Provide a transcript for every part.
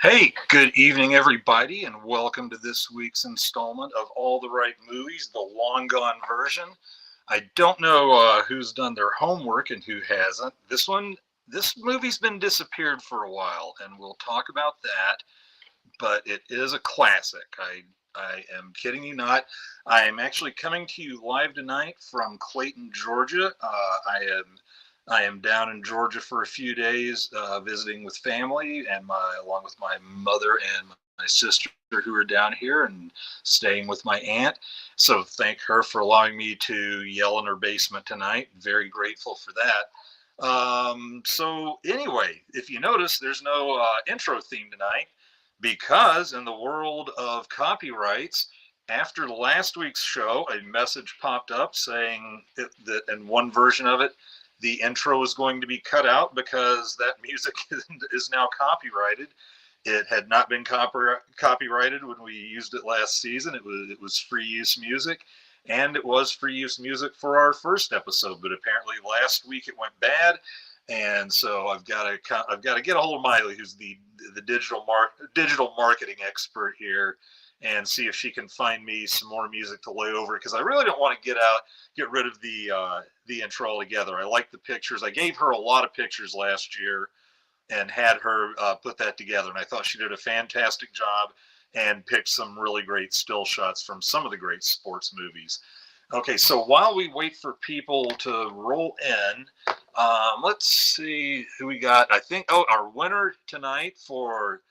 Hey, good evening, everybody, and welcome to this week's installment of All the Right Movies, the long gone version. I don't know who's done their homework and who hasn't. This movie's been disappeared for a while, and we'll talk about that. But it is a classic. I am kidding you not. I am actually coming to you live tonight from Clayton, Georgia. I am down in Georgia for a few days, visiting with family, and along with my mother and my sister who are down here, and staying with my aunt. So thank her for allowing me to yell in her basement tonight. Very grateful for that. So anyway, if you notice, there's no intro theme tonight because in the world of copyrights, after last week's show, a message popped up saying that in one version of it, the intro is going to be cut out because that music is now copyrighted. It had not been copyrighted when we used it last season. It was free use music, and it was free use music for our first episode. But apparently last week it went bad, and so I've got to get a hold of Miley, who's the digital marketing expert here, and see if she can find me some more music to lay over, because I really don't want to get rid of the intro altogether. I like the pictures. I gave her a lot of pictures last year and had her put that together, and I thought she did a fantastic job and picked some really great still shots from some of the great sports movies. Okay, so while we wait for people to roll in, let's see who we got. I think our winner tonight for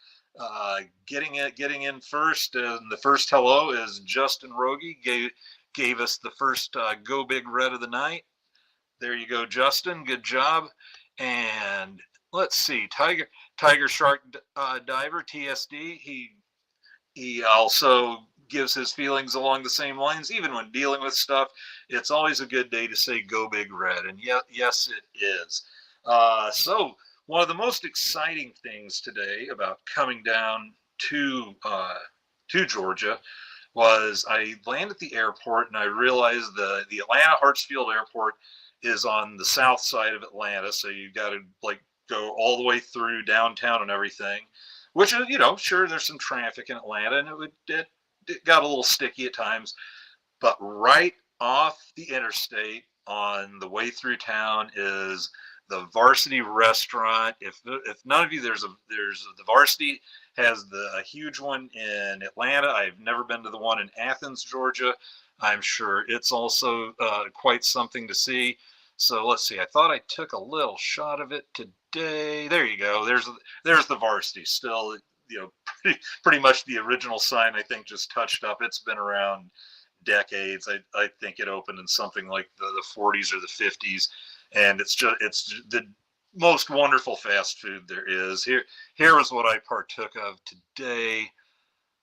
getting in first, and the first hello is Justin Rogie. Gave us the first Go Big Red of the night. There you go, Justin. Good job. And let's see, Tiger Shark Diver TSD. He also gives his feelings along the same lines. Even when dealing with stuff, it's always a good day to say Go Big Red, and yes, it is. So one of the most exciting things today about coming down to Georgia was I landed at the airport, and I realized the Atlanta Hartsfield Airport is on the south side of Atlanta, so you've got to go all the way through downtown and everything, which is, sure, there's some traffic in Atlanta, and it got a little sticky at times, but right off the interstate on the way through town is the Varsity Restaurant. If none of you, there's the Varsity has a huge one in Atlanta. I've never been to the one in Athens, Georgia. I'm sure it's also quite something to see. So let's see. I thought I took a little shot of it today. There you go. There's the Varsity. Still, pretty much the original sign. I think just touched up. It's been around decades. I think it opened in something like the 40s or the 50s, and it's the most wonderful fast food there is. Here was what I partook of today.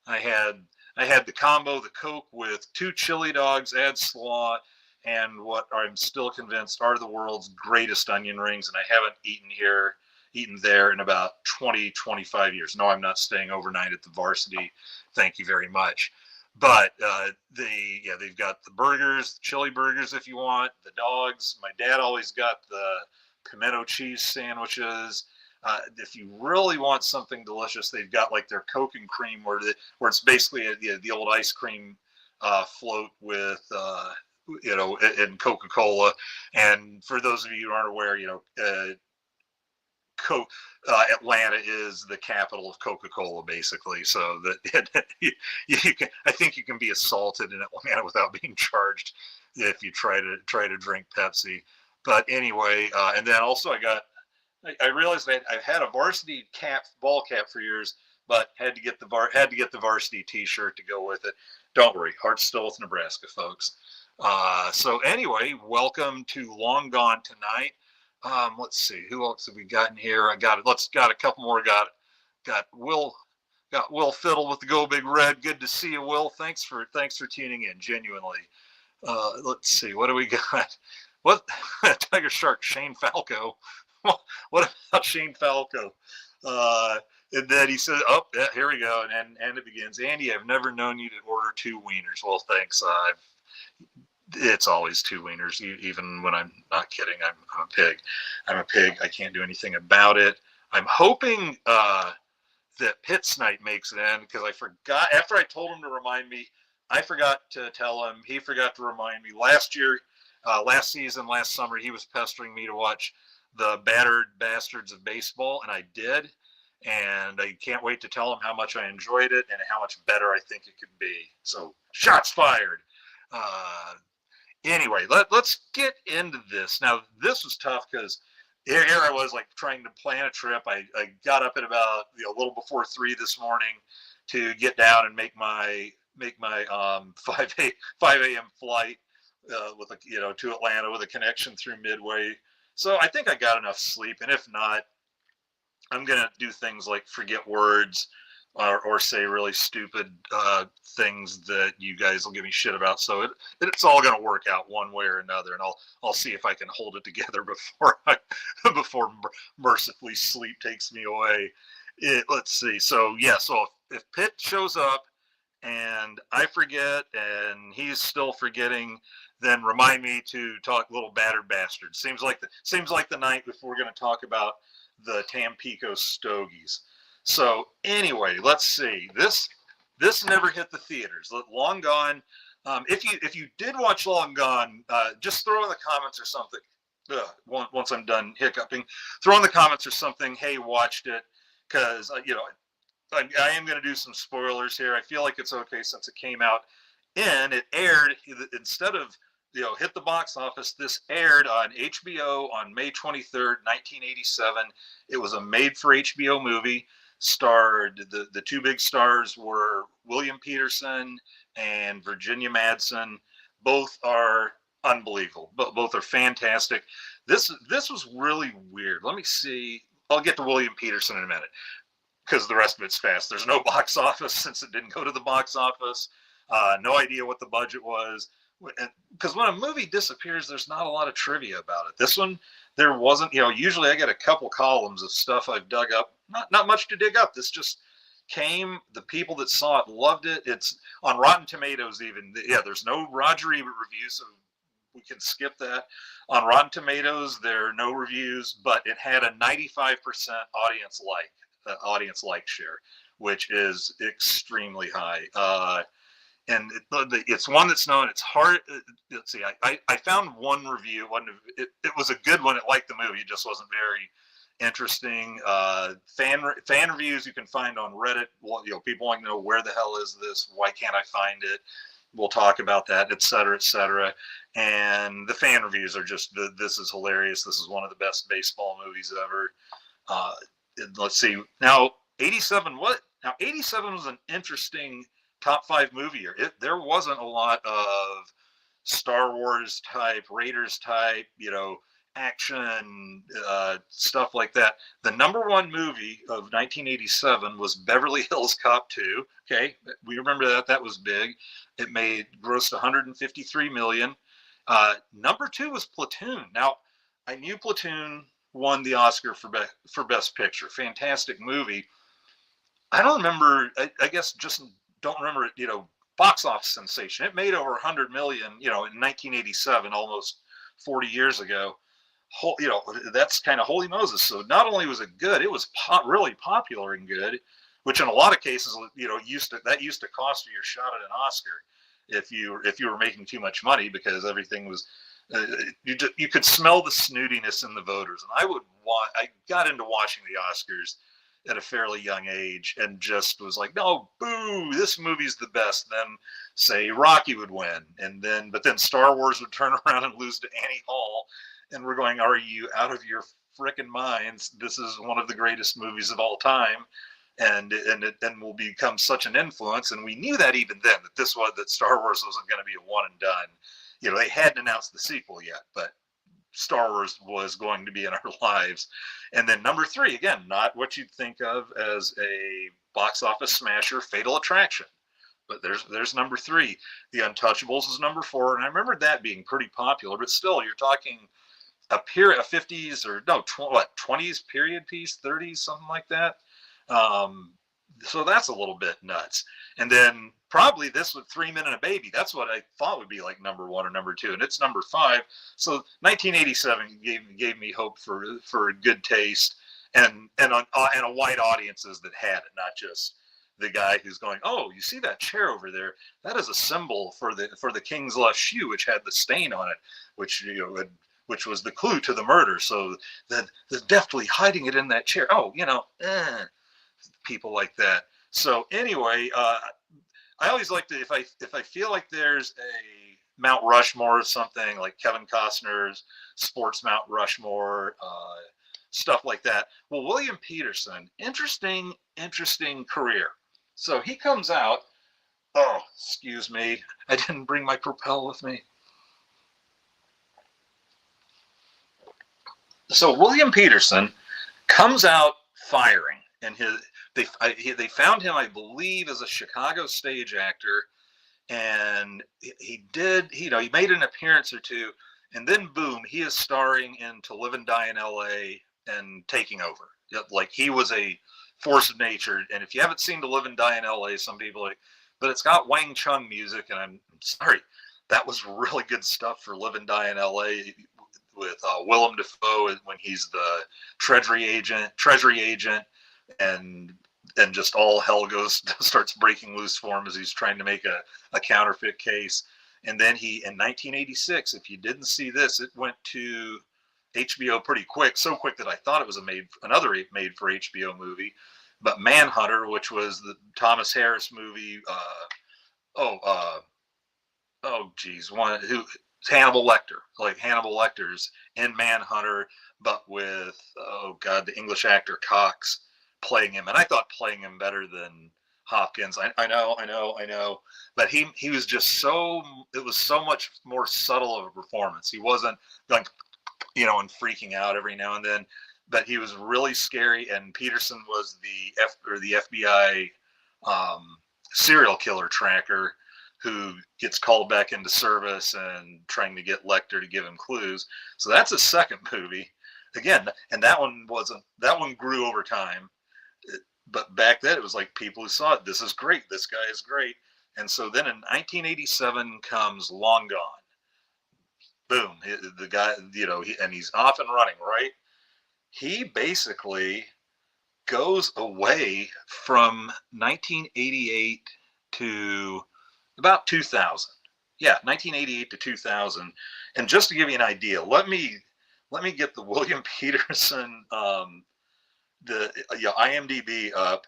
I had the combo, the Coke with 2 chili dogs, add slaw, and what I'm still convinced are the world's greatest onion rings, and I haven't eaten there in about 25 years. No, I'm not staying overnight at the Varsity. Thank you very much. But they've got the burgers, chili burgers if you want, the dogs. My dad always got the pimento cheese sandwiches. If you really want something delicious, they've got their Coke and cream, where it's basically the old ice cream float with and Coca-Cola. And for those of you who aren't aware, Atlanta is the capital of Coca-Cola, basically. So that I think you can be assaulted in Atlanta without being charged if you try to drink Pepsi. But anyway, and then also I realized that I've had a Varsity ball cap for years, but had to get the Varsity T-shirt to go with it. Don't worry, heart's still with Nebraska, folks. So anyway, welcome to Long Gone tonight. Let's see, who else have we got in here? Got a couple more. Got Will Fiddle with the Go Big Red. Good to see you, Will. Thanks for tuning in, genuinely. Let's see, what do we got? What Tiger Shark Shane Falco? What about Shane Falco? And then he said, "Oh, yeah, here we go," and it begins. Andy, I've never known you to order 2 wieners. Well, thanks. It's always 2 wieners, even when I'm not kidding. I'm a pig. I can't do anything about it. I'm hoping that Pitt Snipe makes it in, because I forgot, after I told him to remind me, I forgot to tell him, he forgot to remind me. Last season, last summer, he was pestering me to watch the Battered Bastards of Baseball, and I did. And I can't wait to tell him how much I enjoyed it and how much better I think it could be. So, shots fired. Anyway, let's get into this. Now, this was tough because here I was like trying to plan a trip. I got up at about a little before 3 this morning to get down and make my 5 a.m. flight with to Atlanta with a connection through Midway. So I think I got enough sleep, and if not, I'm gonna do things like forget words or say really stupid things that you guys will give me shit about. So it's all gonna work out one way or another, and I'll see if I can hold it together before mercifully sleep takes me away. Let's see. So if Pitt shows up and I forget and he's still forgetting, then remind me to talk little Battered Bastards. Seems like the night before we're going to talk about the Tampico Stogies. So anyway, let's see. This never hit the theaters. Long Gone. If you did watch Long Gone, just throw in the comments or something. Once I'm done hiccuping, throw in the comments or something. Hey, watched it, because I am going to do some spoilers here. I feel like it's okay since it came out and it aired instead of hit the box office. This aired on HBO on May 23rd, 1987. It was a made-for-HBO movie. Starred the two big stars were William Peterson and Virginia Madsen. Both are unbelievable. Both are fantastic. This was really weird. Let me see. I'll get to William Peterson in a minute, because the rest of it's fast. There's no box office since it didn't go to the box office. No idea what the budget was. Because when a movie disappears, there's not a lot of trivia about it. This one, there wasn't. Usually I get a couple columns of stuff I've dug up. Not much to dig up. This just came. The people that saw it loved it. It's on Rotten Tomatoes even. There's no Roger Ebert review, so we can skip that. On Rotten Tomatoes, there are no reviews, but it had a 95% audience like share, which is extremely high. And it's one that's known. It's hard. Let's see. I found one review. It was a good one. It liked the movie. It just wasn't very interesting. Fan reviews you can find on Reddit. People want to know, where the hell is this? Why can't I find it? We'll talk about that, et cetera, et cetera. And the fan reviews are just, this is hilarious. This is one of the best baseball movies ever. Let's see. Now, 87. Now, 87 was an interesting top 5 movie year. There wasn't a lot of Star Wars type, Raiders type, action stuff like that. The number one movie of 1987 was Beverly Hills Cop 2. Okay, we remember that. That was big. It grossed 153 million. Number 2 was Platoon. Now, I knew Platoon won the Oscar for Best Picture. Fantastic movie. I don't remember. I guess just don't remember it. Box office sensation. It made over 100 million. In 1987, almost 40 years ago. That's kind of holy Moses. So not only was it good, it was really popular and good, which in a lot of cases, used to cost you your shot at an Oscar if you were making too much money, because everything was. You could smell the snootiness in the voters, and I got into watching the Oscars at a fairly young age and just was like, no, boo, this movie's the best. Then say Rocky would win, but then Star Wars would turn around and lose to Annie Hall, and we're going, are you out of your frickin' minds? This is one of the greatest movies of all time, and will become such an influence. And we knew that even then, that Star Wars wasn't going to be a one and done. They hadn't announced the sequel yet, but Star Wars was going to be in our lives. And then number 3, again, not what you'd think of as a box office smasher, Fatal Attraction. But there's number 3. The Untouchables is number 4, and I remember that being pretty popular. But still, you're talking a 50s or 20s period piece, 30s, something like that. So that's a little bit nuts. And then probably this with 3 Men and a Baby. That's what I thought would be like number 1 or number 2, and it's number 5. So 1987 gave me hope for good taste and a wide audiences that had it, not just the guy who's going, oh, you see that chair over there? That is a symbol for the king's left shoe, which had the stain on it, which which was the clue to the murder. So the deftly hiding it in that chair. Oh, people like that. So anyway, I always like to, if I feel like there's a Mount Rushmore or something, like Kevin Costner's Sports Mount Rushmore, stuff like that. Well, William Peterson, interesting career. So he comes out. Oh, excuse me, I didn't bring my Propel with me. So William Peterson comes out firing, and they found him, I believe, as a Chicago stage actor, and he made an appearance or two, and then boom, he is starring in To Live and Die in L.A. and taking over. Like, he was a force of nature. And if you haven't seen To Live and Die in L.A., some people but it's got Wang Chung music, and I'm sorry, that was really good stuff for Live and Die in L.A. with Willem Dafoe when he's the treasury agent, and just all hell starts breaking loose for him as he's trying to make a counterfeit case. And then in 1986, if you didn't see this, it went to HBO pretty quick, so quick that I thought it was another made-for-HBO movie. But Manhunter, which was the Thomas Harris movie, Hannibal Lecter, like Hannibal Lecter's in Manhunter, but with the English actor Cox playing him, and I thought playing him better than Hopkins. I know, but he was just it was so much more subtle of a performance. He wasn't like, and freaking out every now and then, but he was really scary. And Peterson was the FBI serial killer tracker who gets called back into service and trying to get Lecter to give him clues. So that's a second movie again, and that one grew over time. But back then it was like, people who saw it, this is great, this guy is great. And so then in 1987 comes Long Gone. Boom, the guy, and he's off and running, right? He basically goes away from 1988 to about 2000. Yeah, 1988 to 2000. And just to give you an idea, let me get the William Peterson IMDb up,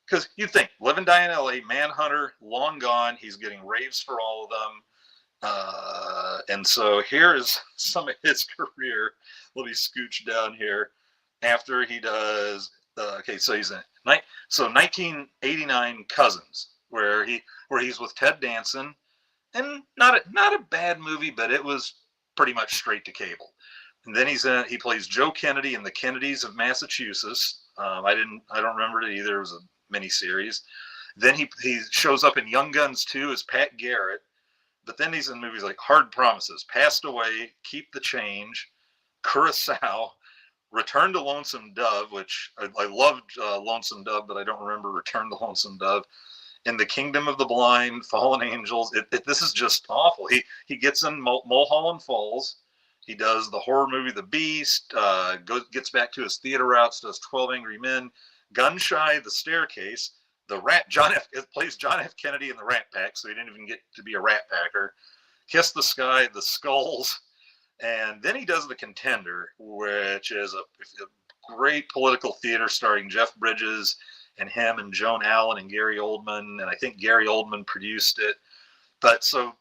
because you think Live and Die in L.A., Manhunter, Long Gone, he's getting raves for all of them. And so here is some of his career. Let me scooch down here. After he does, so he's in 1989 Cousins, where he's with Ted Danson, and not a bad movie, but it was pretty much straight to cable. And then he plays Joe Kennedy in The Kennedys of Massachusetts. I don't remember it either. It was a miniseries. Then he shows up in Young Guns 2 as Pat Garrett. But then he's in movies like Hard Promises, Passed Away, Keep the Change, Curacao, Return to Lonesome Dove, which I loved Lonesome Dove, but I don't remember Return to Lonesome Dove. In The Kingdom of the Blind, Fallen Angels. This is just awful. He gets in Mulholland Falls. He does the horror movie The Beast, gets back to his theater routes, does 12 Angry Men, Gunshy, The Staircase, plays John F. Kennedy in the Rat Pack, so he didn't even get to be a Rat Packer. Kiss the Sky, The Skulls, and then he does The Contender, which is a great political theater starring Jeff Bridges and him and Joan Allen and Gary Oldman, and I think Gary Oldman produced it. But so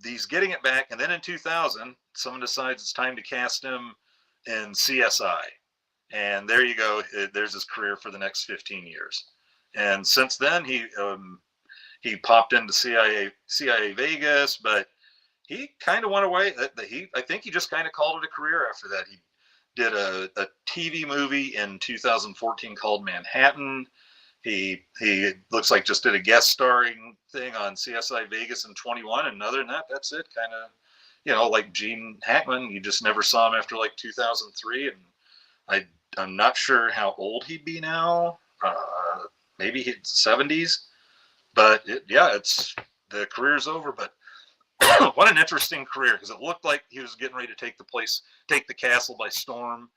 he's getting it back, and then in 2000, someone decides it's time to cast him in CSI, and there you go. There's his career for the next 15 years. And since then, he popped into CIA Vegas, but he kind of went away. I think he just kind of called it a career after that. He did a TV movie in 2014 called Manhattan. He looks like just did a guest starring thing on CSI Vegas in 21, and other than that, that's it. Kind of, like Gene Hackman, you just never saw him after like 2003, and I'm not sure how old he'd be now. Maybe his 70s, but the career's over. But what an interesting career, because it looked like he was getting ready to take the castle by storm.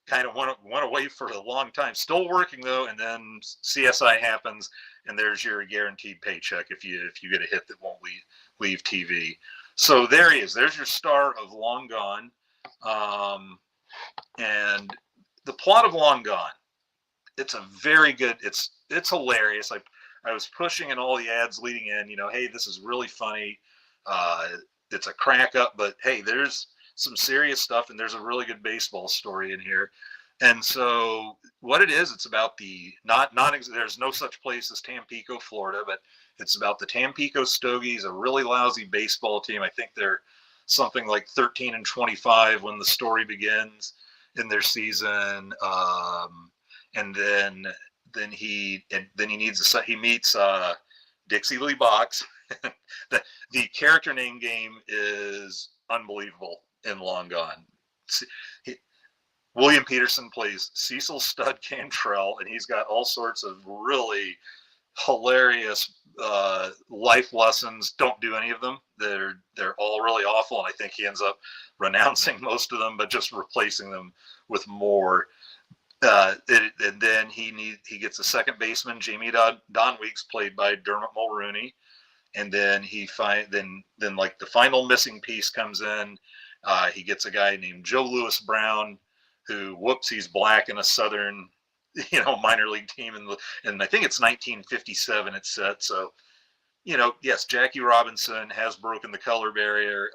kind of went away for a long time. Still working though, and then CSI happens, and there's your guaranteed paycheck if you get a hit that won't leave TV. So there he is. There's your star of Long Gone, and the plot of Long Gone. It's a very good. It's hilarious. I was pushing in all the ads leading in. Hey, this is really funny. It's a crack up, but hey, there's some serious stuff, and there's a really good baseball story in here. And so what it is, it's about the there's no such place as Tampico, Florida, but it's about the Tampico Stogies, a really lousy baseball team. I think they're something like 13-25 when the story begins in their season. And then he meets Dixie Lee Box. the character name game is unbelievable in Long Gone. William Peterson plays Cecil Stud Cantrell, and he's got all sorts of really hilarious life lessons. Don't do any of them. They're all really awful, and I think he ends up renouncing most of them, but just replacing them with more. And then he gets a second baseman, Jamie Donweeks, played by Dermot Mulrooney, and then then like the final missing piece comes in. He gets a guy named Joe Louis Brown, who he's black in a Southern, minor league team, and I think it's 1957 it's set. So, yes, Jackie Robinson has broken the color barrier.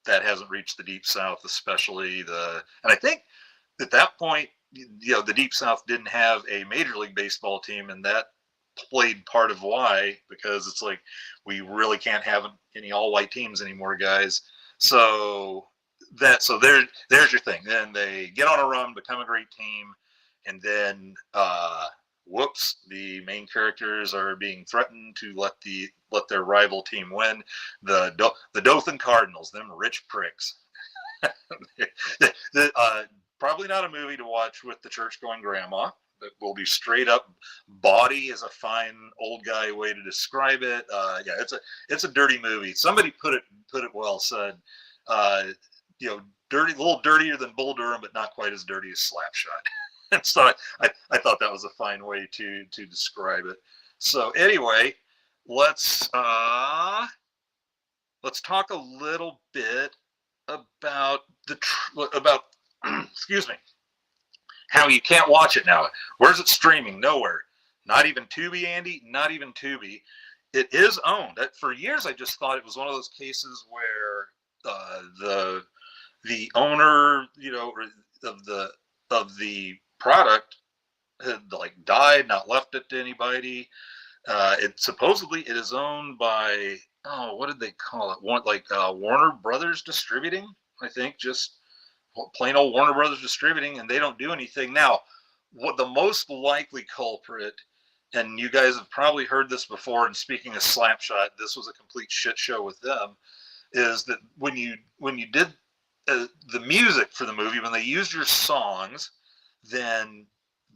That hasn't reached the Deep South, especially and I think at that point, the Deep South didn't have a Major League Baseball team, and that played part of why, because it's like, we really can't have any all-white teams anymore, guys. So there's your thing. Then they get on a run, become a great team, and then the main characters are being threatened to let their rival team win. The Dothan Cardinals, them rich pricks. Probably not a movie to watch with the church-going grandma. That will be straight up bawdy is a fine old guy way to describe it. Yeah, it's a dirty movie. Somebody put it well, said, dirty, a little dirtier than Bull Durham, but not quite as dirty as Slapshot. And so I thought that was a fine way to describe it. So anyway, let's talk a little bit about excuse me, how you can't watch it now. Where's it streaming? Nowhere. Not even Tubi, Andy. Not even Tubi. It is owned. For years, I just thought it was one of those cases where the owner, of the product had died, not left it to anybody. It supposedly it is owned by what did they call it? Warner Brothers Distributing, I think, just plain old Warner Brothers Distributing, and they don't do anything. Now, what the most likely culprit, and you guys have probably heard this before, and speaking of Slapshot, this was a complete shit show with them, is that when you did the music for the movie, when they used your songs, then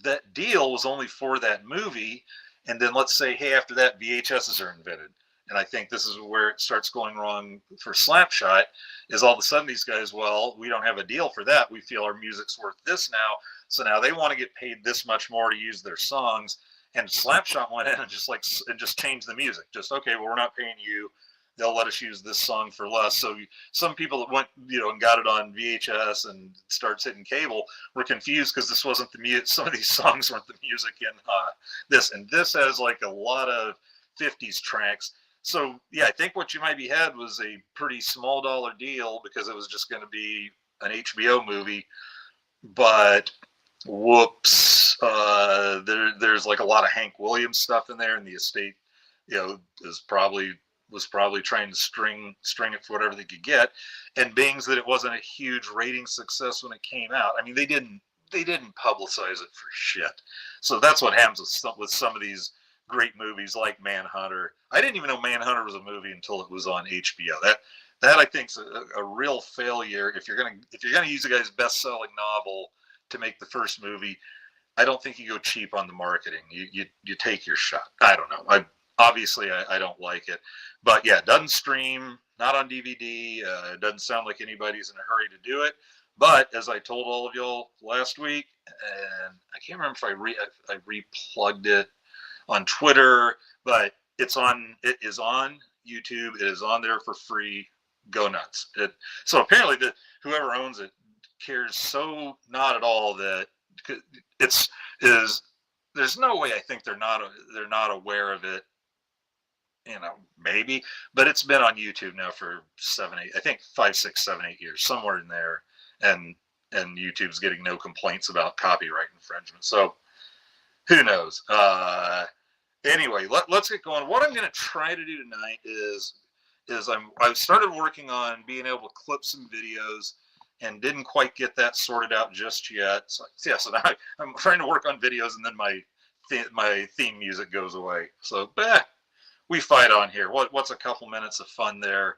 that deal was only for that movie, and then let's say, hey, after that, VHSs are invented. And I think this is where it starts going wrong for Slapshot, is all of a sudden these guys, well, we don't have a deal for that. We feel our music's worth this now. So now they want to get paid this much more to use their songs. And Slapshot went in and just changed the music. Just, okay, well, we're not paying you. They'll let us use this song for less. So some people that went, and got it on VHS and starts hitting cable were confused because this wasn't the music. Some of these songs weren't the music in this. And this has a lot of 50s tracks. So, yeah, I think what you maybe had was a pretty small dollar deal because it was just going to be an HBO movie. But whoops, there's a lot of Hank Williams stuff in there, and the estate, was probably trying to string it for whatever they could get. And being that it wasn't a huge rating success when it came out, I mean, they didn't publicize it for shit. So that's what happens with some of these great movies like Manhunter. I didn't even know Manhunter was a movie until it was on HBO. That I think is a real failure. If you're gonna use a guy's best-selling novel to make the first movie, I don't think you go cheap on the marketing. You take your shot. I don't know. I don't like it, but yeah, it doesn't stream, not on DVD. It doesn't sound like anybody's in a hurry to do it. But as I told all of y'all last week, and I can't remember if I replugged it on Twitter, but it is on YouTube. It is on there for free. Go nuts. So apparently whoever owns it cares so not at all that it's is there's no way I think they're not aware of it, maybe, but it's been on YouTube now for 7 8 I think 5 6 7 8 years, somewhere in there, and YouTube's getting no complaints about copyright infringement, so who knows. Anyway, let's get going. What I'm going to try to do tonight is I've started working on being able to clip some videos and didn't quite get that sorted out just yet. So now I'm trying to work on videos, and then my theme music goes away. So we fight on here. What's a couple minutes of fun there,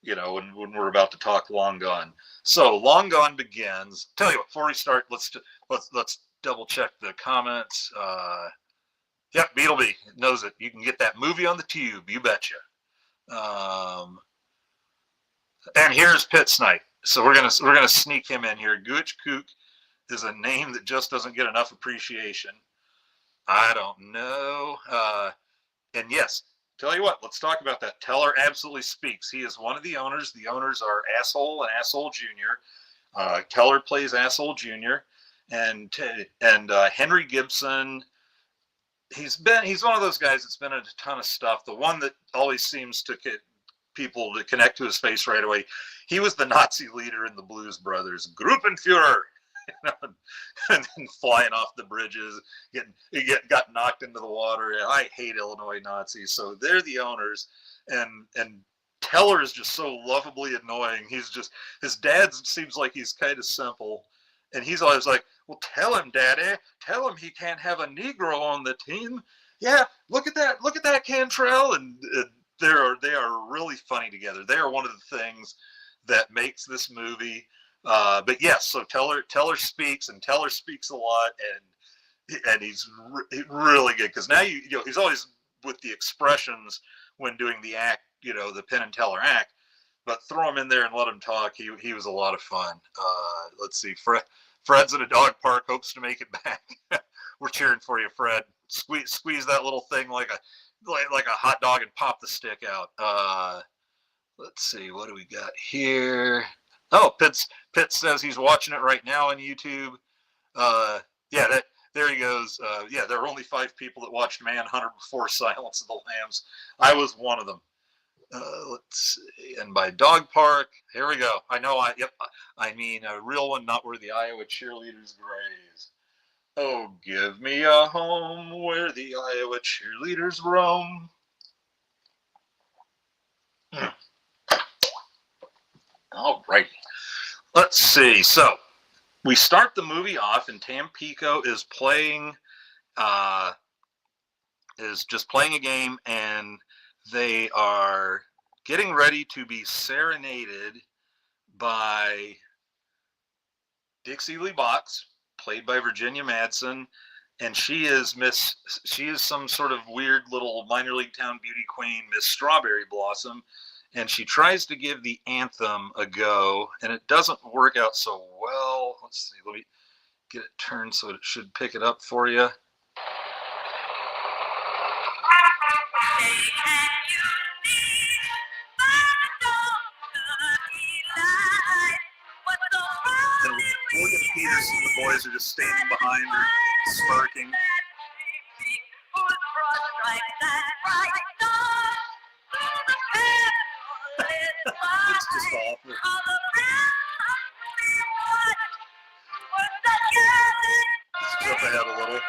when we're about to talk Long Gone. So Long Gone begins. Tell you what, before we start, let's double check the comments. Yep, Beetleby knows it. You can get that movie on the tube, you betcha. And here's Pit Snipe. So we're gonna sneak him in here. Gooch Kook is a name that just doesn't get enough appreciation. I don't know. And yes, tell you what, let's talk about that. Teller absolutely speaks. He is one of the owners. The owners are Asshole and Asshole Jr. Teller plays Asshole Jr. And Henry Gibson. He's one of those guys that's been in a ton of stuff. The one that always seems to get people to connect to his face right away. He was the Nazi leader in the Blues Brothers, Gruppenführer, and then flying off the bridges, got knocked into the water. I hate Illinois Nazis, so they're the owners, and Teller is just so lovably annoying. His dad seems like he's kind of simple, and he's always like, well, tell him, Daddy. Tell him he can't have a Negro on the team. Yeah, look at that, Cantrell. And they are really funny together. They are one of the things that makes this movie. But yes, so Teller speaks, and Teller speaks a lot, and he's really good, because now he's always with the expressions when doing the act, the Penn and Teller act. But throw him in there and let him talk. He was a lot of fun. Let's see, Fred's at a dog park, hopes to make it back. We're cheering for you, Fred. Squeeze that little thing like a hot dog and pop the stick out. Let's see, what do we got here? Oh, Pitts says he's watching it right now on YouTube. There he goes. There were only 5 people that watched Manhunter before Silence of the Lambs. I was one of them. Let's see, and by dog park, here we go. I know. I mean a real one, not where the Iowa cheerleaders graze. Oh, give me a home where the Iowa cheerleaders roam. All right. Let's see. So we start the movie off, and Tampico is just playing a game, and they are getting ready to be serenaded by Dixie Lee Box, played by Virginia Madsen, and she is some sort of weird little minor league town beauty queen, Miss Strawberry Blossom, and she tries to give the anthem a go, and it doesn't work out so well. Let's see, let me get it turned so it should pick it up for you. And William Peterson and the boys are just standing behind her, smirking. It's just awful. Let's jump ahead a little.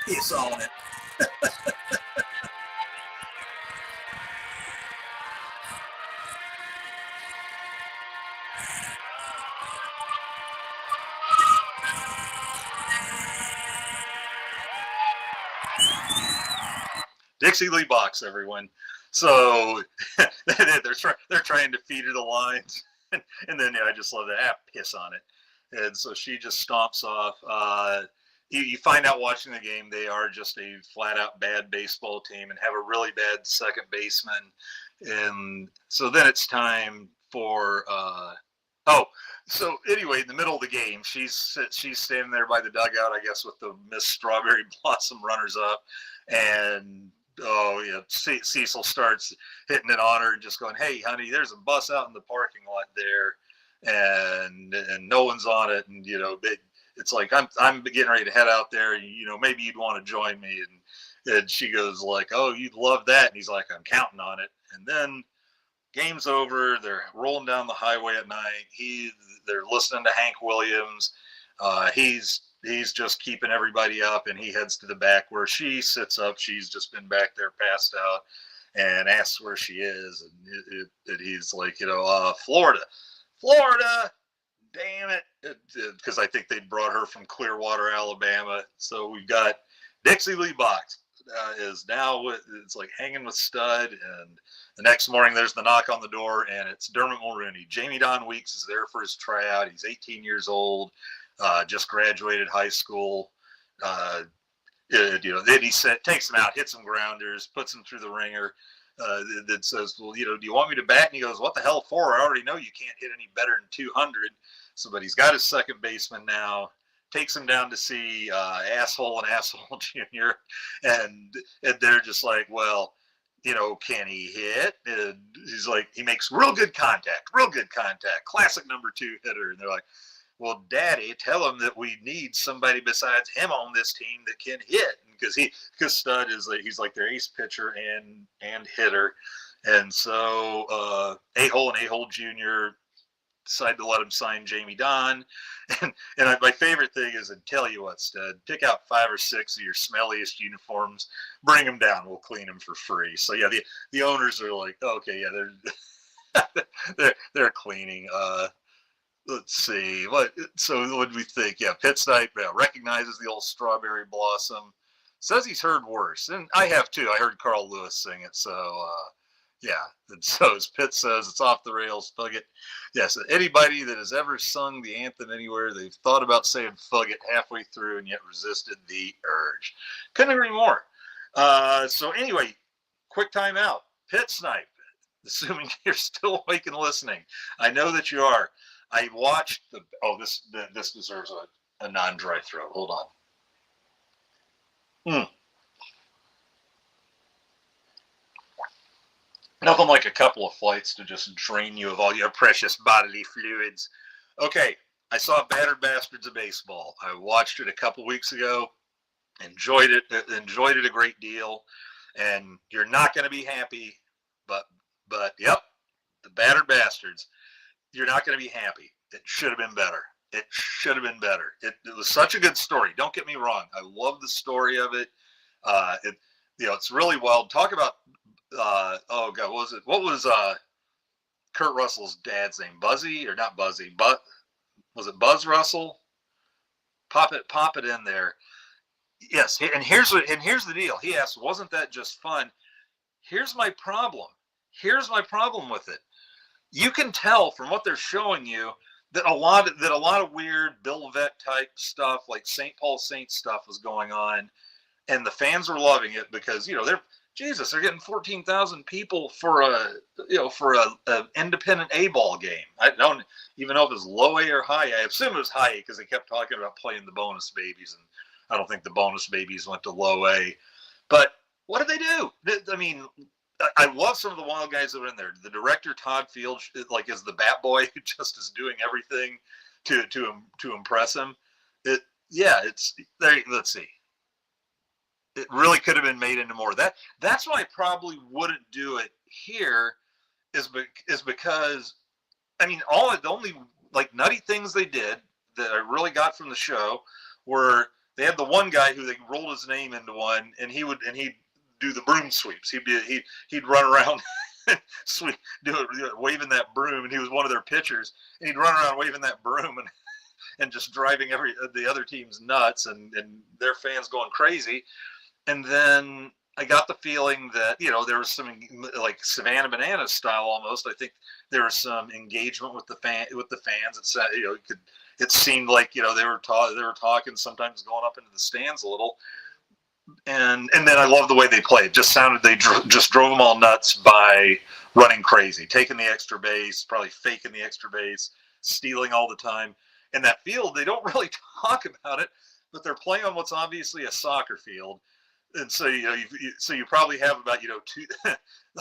He's on it. Dixie Lee Box, everyone. So they're trying to feed her the lines, and then I just love that. Piss on it. And so she just stomps off. you find out watching the game they are just a flat out bad baseball team and have a really bad second baseman. And so then it's time for so anyway, in the middle of the game, she's standing there by the dugout, I guess, with the Miss Strawberry Blossom runners up, and Cecil starts hitting it on her and just going, "Hey, honey, there's a bus out in the parking lot there, and no one's on it, and it's like I'm getting ready to head out there. Maybe you'd want to join me." And she goes like, "Oh, you'd love that." And he's like, "I'm counting on it." And then game's over. They're rolling down the highway at night. They're listening to Hank Williams. He's just keeping everybody up, and he heads to the back where she sits up. She's just been back there passed out, and asks where she is. And he's like, Florida, damn it. Because I think they brought her from Clearwater, Alabama. So we've got Dixie Lee Box is now it's like hanging with stud. And the next morning there's the knock on the door, and it's Dermot Mulrooney. Jamie Don Weeks is there for his tryout. He's 18 years old, just graduated high school. Then he takes him out, hits some grounders, puts him through the ringer. That says, "Well, do you want me to bat?" And he goes, "What the hell for? I already know you can't hit any better than 200. So, but he's got his second baseman now. Takes him down to see Asshole and Asshole Jr. And they're just like, "Well, can he hit?" And he's like, "He makes real good contact, classic number 2 hitter." And they're like, "Well, Daddy, tell him that we need somebody besides him on this team that can hit." Because Stud is he's like their ace pitcher and hitter. And so A-Hole and A-Hole Jr. decided to let him sign Jamie Don. And my favorite thing is, and tell you what, Stud, pick out 5 or 6 of your smelliest uniforms, bring them down, we'll clean them for free. So yeah, the owners are like, okay, yeah, they're cleaning. Let's see, what do we think? Yeah, Pitt Snipe recognizes the old Strawberry Blossom, says he's heard worse, and I have too. I heard Carl Lewis sing it, so yeah. And so as Pitt says, it's off the rails, fug it. Yes, anybody that has ever sung the anthem anywhere, they've thought about saying fug it halfway through and yet resisted the urge. Couldn't agree more. So anyway, quick time out. Pitt Snipe, assuming you're still awake and listening. I know that you are. I watched this deserves a non-dry throat. Hold on. Nothing like a couple of flights to just drain you of all your precious bodily fluids. Okay, I saw Battered Bastards of Baseball. I watched it a couple weeks ago. Enjoyed it a great deal. And you're not going to be happy, but yep, the Battered Bastards. You're not going to be happy. It should have been better. It was such a good story. Don't get me wrong. I love the story of it. It's really wild. Talk about, oh God, what was Kurt Russell's dad's name? Buzzy or not Buzzy? But was it Buzz Russell? Pop it in there. Yes. And here's the deal. He asked, wasn't that just fun? Here's my problem with it. You can tell from what they're showing you that a lot of weird Bill Vett type stuff, like St. Paul Saints stuff, was going on, and the fans were loving it because they're getting 14,000 people for a independent A-ball game. I don't even know if it was low A or high A. I assume it was high A because they kept talking about playing the bonus babies, and I don't think the bonus babies went to low A. But what did they do? I mean, I love some of the wild guys that were in there. The director, Todd Field, is the bat boy who just is doing everything to impress him. It's there. Let's see. It really could have been made into more. That's why I probably wouldn't do it here is because, I mean, the only like nutty things they did that I really got from the show were they had the one guy who they rolled his name into one, and he'd do the broom sweeps. He'd run around waving that broom, and he was one of their pitchers, and he'd run around waving that broom and just driving the other team's nuts and their fans going crazy. And then I got the feeling that there was some like Savannah Bananas style almost. I think there was some engagement with the fans. It said it seemed like, you know, they were talking, sometimes going up into the stands a little. And then I love the way they played. Just sounded just drove them all nuts by running crazy, taking the extra base, probably faking the extra base, stealing all the time. And that field, they don't really talk about it, but they're playing on what's obviously a soccer field. And so, you know, you probably have about, you know, two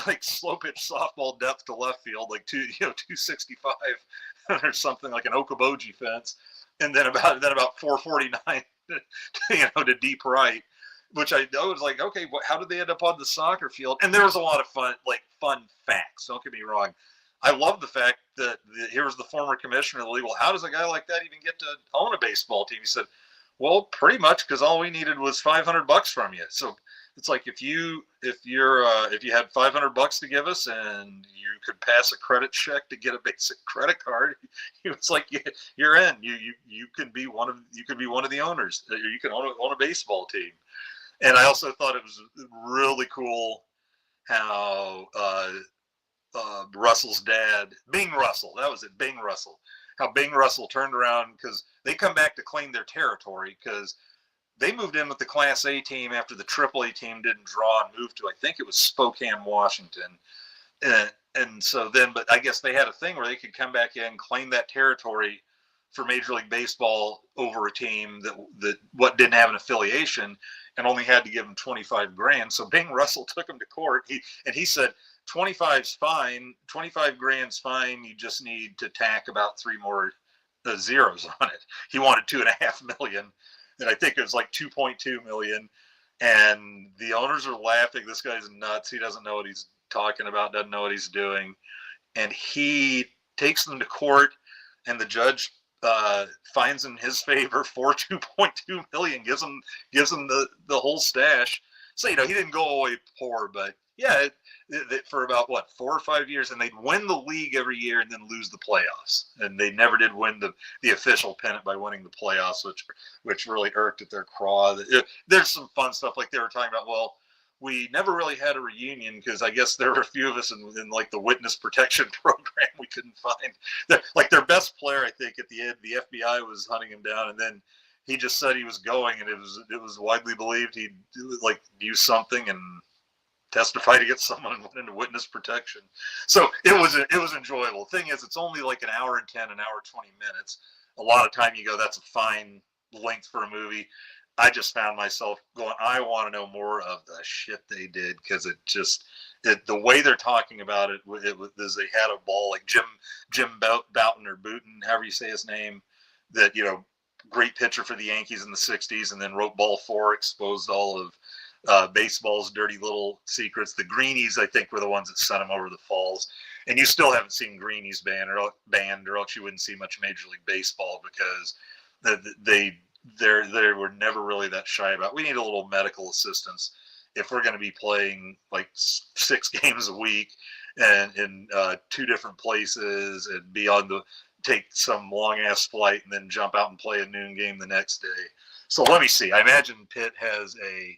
like slow pitch softball depth to left field, like 265 or something, like an Okoboji fence, and then about 449 you know, to deep right. Which I was like, okay, how did they end up on the soccer field? And there was a lot of fun facts. Don't get me wrong. I love the fact that here was the former commissioner of the league. Well, how does a guy like that even get to own a baseball team? He said, well, pretty much because all we needed was $500 from you. So it's like if you had $500 to give us and you could pass a credit check to get a basic credit card, it's like you're in. You can be one of the owners. You can own a baseball team. And I also thought it was really cool how Russell's dad, Bing Russell, that was it, Bing Russell, how Bing Russell turned around because they come back to claim their territory because they moved in with the Class A team after the AAA team didn't draw and moved to, I think it was Spokane, Washington. And so then, but I guess they had a thing where they could come back in, claim that territory for Major League Baseball over a team that didn't have an affiliation and only had to give him $25,000. So Bing Russell took him to court. He said, 25's fine, 25 grand's fine. You just need to tack about 3 more zeros on it. He wanted $2.5 million, and I think it was like 2.2 million. And the owners are laughing. This guy's nuts. He doesn't know what he's talking about. Doesn't know what he's doing. And he takes them to court, and the judge finds in his favor for 2.2 million, gives him the whole stash. So, you know, he didn't go away poor, but yeah, for about 4 or 5 years, and they'd win the league every year and then lose the playoffs, and they never did win the official pennant by winning the playoffs, which really irked at their craw. There's some fun stuff, like they were talking about, well, we never really had a reunion because I guess there were a few of us in like the witness protection program we couldn't find. Like their best player, I think at the end, the FBI was hunting him down, and then he just said he was going, and it was widely believed he'd like use something and testify against someone and went into witness protection. So it was enjoyable. The thing is, it's only like an hour and 10, an hour 20 minutes. A lot of time you go, that's a fine length for a movie. I just found myself going, I want to know more of the shit they did, because the way they're talking about it was they had a ball like Jim Bouton or Bouton, however you say his name, that, you know, great pitcher for the Yankees in the 60s, and then wrote Ball 4, exposed all of baseball's dirty little secrets. The Greenies, I think, were the ones that sent him over the falls. And you still haven't seen Greenies banned, or else you wouldn't see much Major League Baseball, because they were never really that shy about, we need a little medical assistance if we're going to be playing like 6 games a week and in 2 different places and take some long ass flight and then jump out and play a noon game the next day. So let me see. I imagine Pitt has a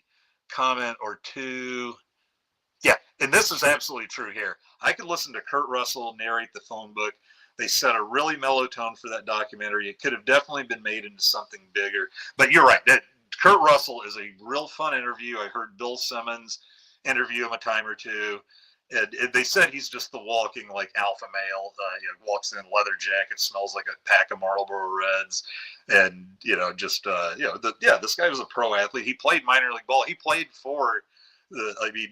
comment or two. Yeah, and this is absolutely true here. I could listen to Kurt Russell narrate the phone book. They set a really mellow tone for that documentary. It could have definitely been made into something bigger. But you're right. Kurt Russell is a real fun interview. I heard Bill Simmons interview him a time or two. And they said he's just the walking like alpha male. Walks in a leather jacket, smells like a pack of Marlboro Reds, and this guy was a pro athlete. He played minor league ball. He played for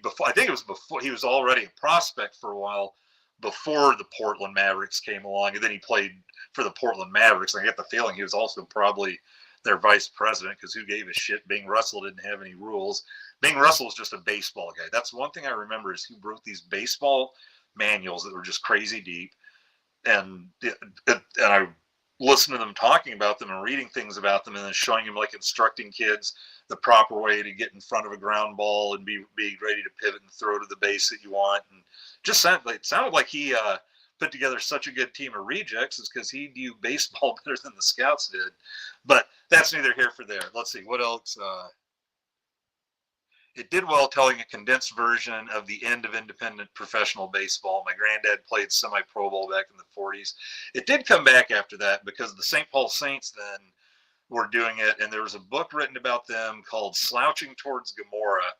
before, I think it was before, he was already a prospect for a while before the Portland Mavericks came along, and then he played for the Portland Mavericks. And I get the feeling he was also probably their vice president, because who gave a shit? Bing Russell didn't have any rules. Bing Russell was just a baseball guy. That's one thing I remember, is he wrote these baseball manuals that were just crazy deep. And I listened to them talking about them and reading things about them, and then showing him, like, instructing kids the proper way to get in front of a ground ball and be ready to pivot and throw to the base that you want. And just sounded like he put together such a good team of rejects, is because he knew baseball better than the scouts did. But that's neither here for there. Let's see what else. it did well telling a condensed version of the end of independent professional baseball. My granddad played semi-pro ball back in the 40s. It did come back after that because the St. Paul Saints then were doing it, and there was a book written about them called Slouching Towards Gamora,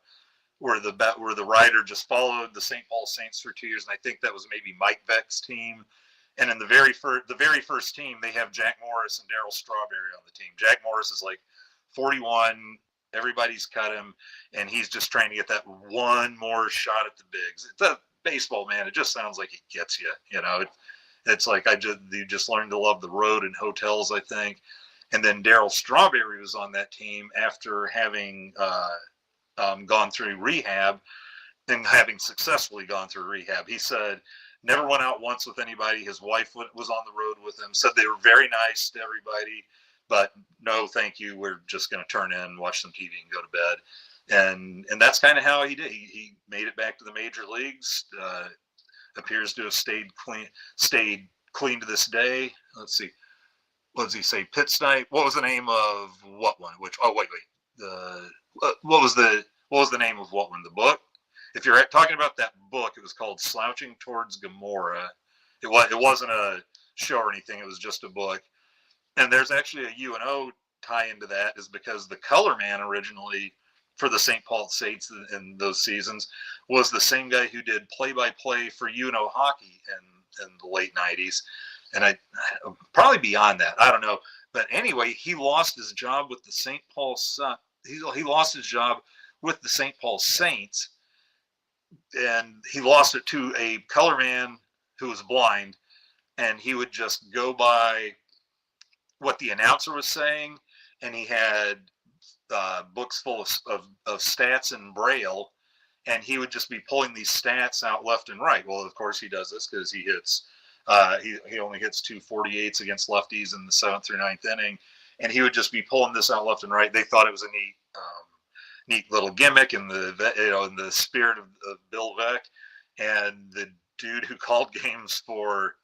where the writer just followed the St. Paul Saints for 2 years, and I think that was maybe Mike Beck's team. And in the very first team, they have Jack Morris and Darryl Strawberry on the team. Jack Morris is like 41. Everybody's cut him, and he's just trying to get that one more shot at the bigs. It's a baseball, man. It just sounds like it gets you. You know, it's like you just learned to love the road and hotels, I think. And then Darryl Strawberry was on that team after having gone through rehab and having successfully gone through rehab. He said never went out once with anybody. His wife was on the road with him. Said they were very nice to everybody, but no, thank you. We're just going to turn in, watch some TV, and go to bed. And that's kind of how he did. He made it back to the major leagues. Appears to have stayed clean to this day. Let's see. What does he say? Pit Snipe. What was the name of what one? Wait. What was the name of what one? The book. If you're talking about that book, it was called Slouching Towards Gamora. It wasn't a show or anything. It was just a book. And there's actually a UNO tie into that, is because the color man originally for the St. Paul Saints in those seasons was the same guy who did play-by-play for UNO hockey in the late 90s. And I probably beyond that, I don't know. But anyway, he lost his job with the St. Paul he lost his job with the St. Paul Saints, and he lost it to a color man who was blind, and he would just go by what the announcer was saying, and he had books full of stats in Braille, and he would just be pulling these stats out left and right. Well, of course he does this because he hits he only hits 248s against lefties in the 7th through 9th inning, and he would just be pulling this out left and right. They thought it was a neat little gimmick in the spirit of Bill Veeck. And the dude who called games for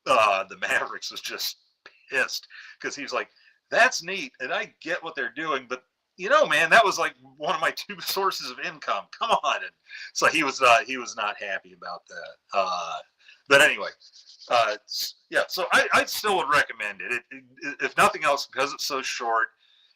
the Mavericks was just pissed because he's like, that's neat, and I get what they're doing, but man, that was like one of my 2 sources of income. Come on. And so he was not happy about that. But anyway, yeah, so I still would recommend it. If nothing else, because it's so short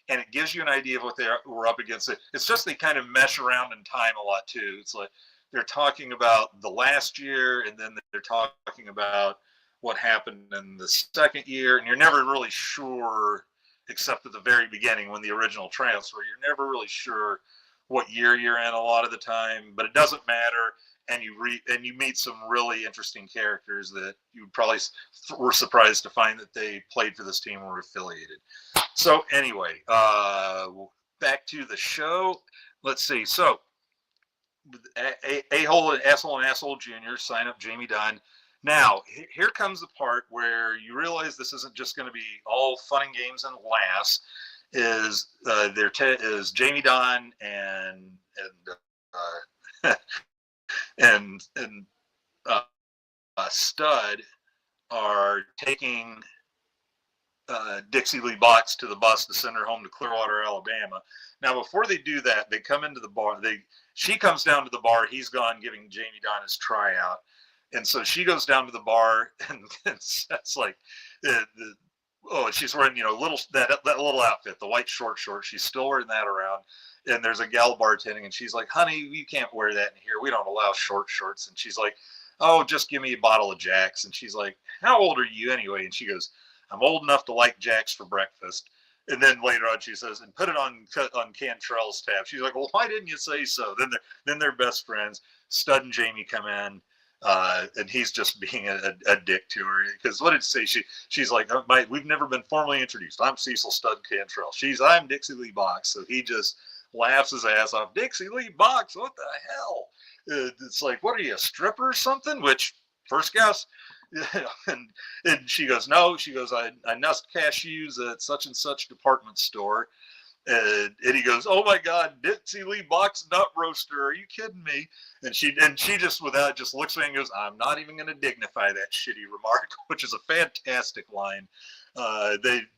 and it gives you an idea of what they were up against. It's just they kind of mesh around in time a lot too. It's like they're talking about the last year, and then they're talking about what happened in the second year, and you're never really sure, except at the very beginning when the original transfer, you're never really sure what year you're in a lot of the time, but it doesn't matter. And you meet some really interesting characters that you probably were surprised to find that they played for this team or were affiliated. So anyway, back to the show. Let's see. So A-hole and Asshole Jr. sign up Jamie Dunn. Now, here comes the part where you realize this isn't just going to be all fun and games and laughs. Is Jamie Dunn and Stud are taking Dixie Lee Box to the bus to send her home to Clearwater, Alabama. Now, before they do that, they come into the bar. She comes down to the bar. He's gone giving Jamie Dunn his tryout. And so she goes down to the bar, and it's like, she's wearing, that little outfit, the white short shorts. She's still wearing that around. And there's a gal bartending, and she's like, honey, you can't wear that in here. We don't allow short shorts. And she's like, oh, just give me a bottle of Jack's. And she's like, how old are you anyway? And she goes, I'm old enough to like Jack's for breakfast. And then later on she says, and put it on Cantrell's tab. She's like, well, why didn't you say so? Then they're best friends. Stud and Jamie come in. And he's just being a dick to her, because what did she say? She's like, we've never been formally introduced. I'm Cecil Stud Cantrell. I'm Dixie Lee Box. So he just laughs his ass off. Dixie Lee Box, what the hell? It's like, what are you, a stripper or something? Which, first guess. and she goes, no. She goes, I nussed cashews at such and such department store. And he goes, oh my God, Dixie Lee Box nut roaster. Are you kidding me? And she just looks at me and goes, I'm not even going to dignify that shitty remark, which is a fantastic line.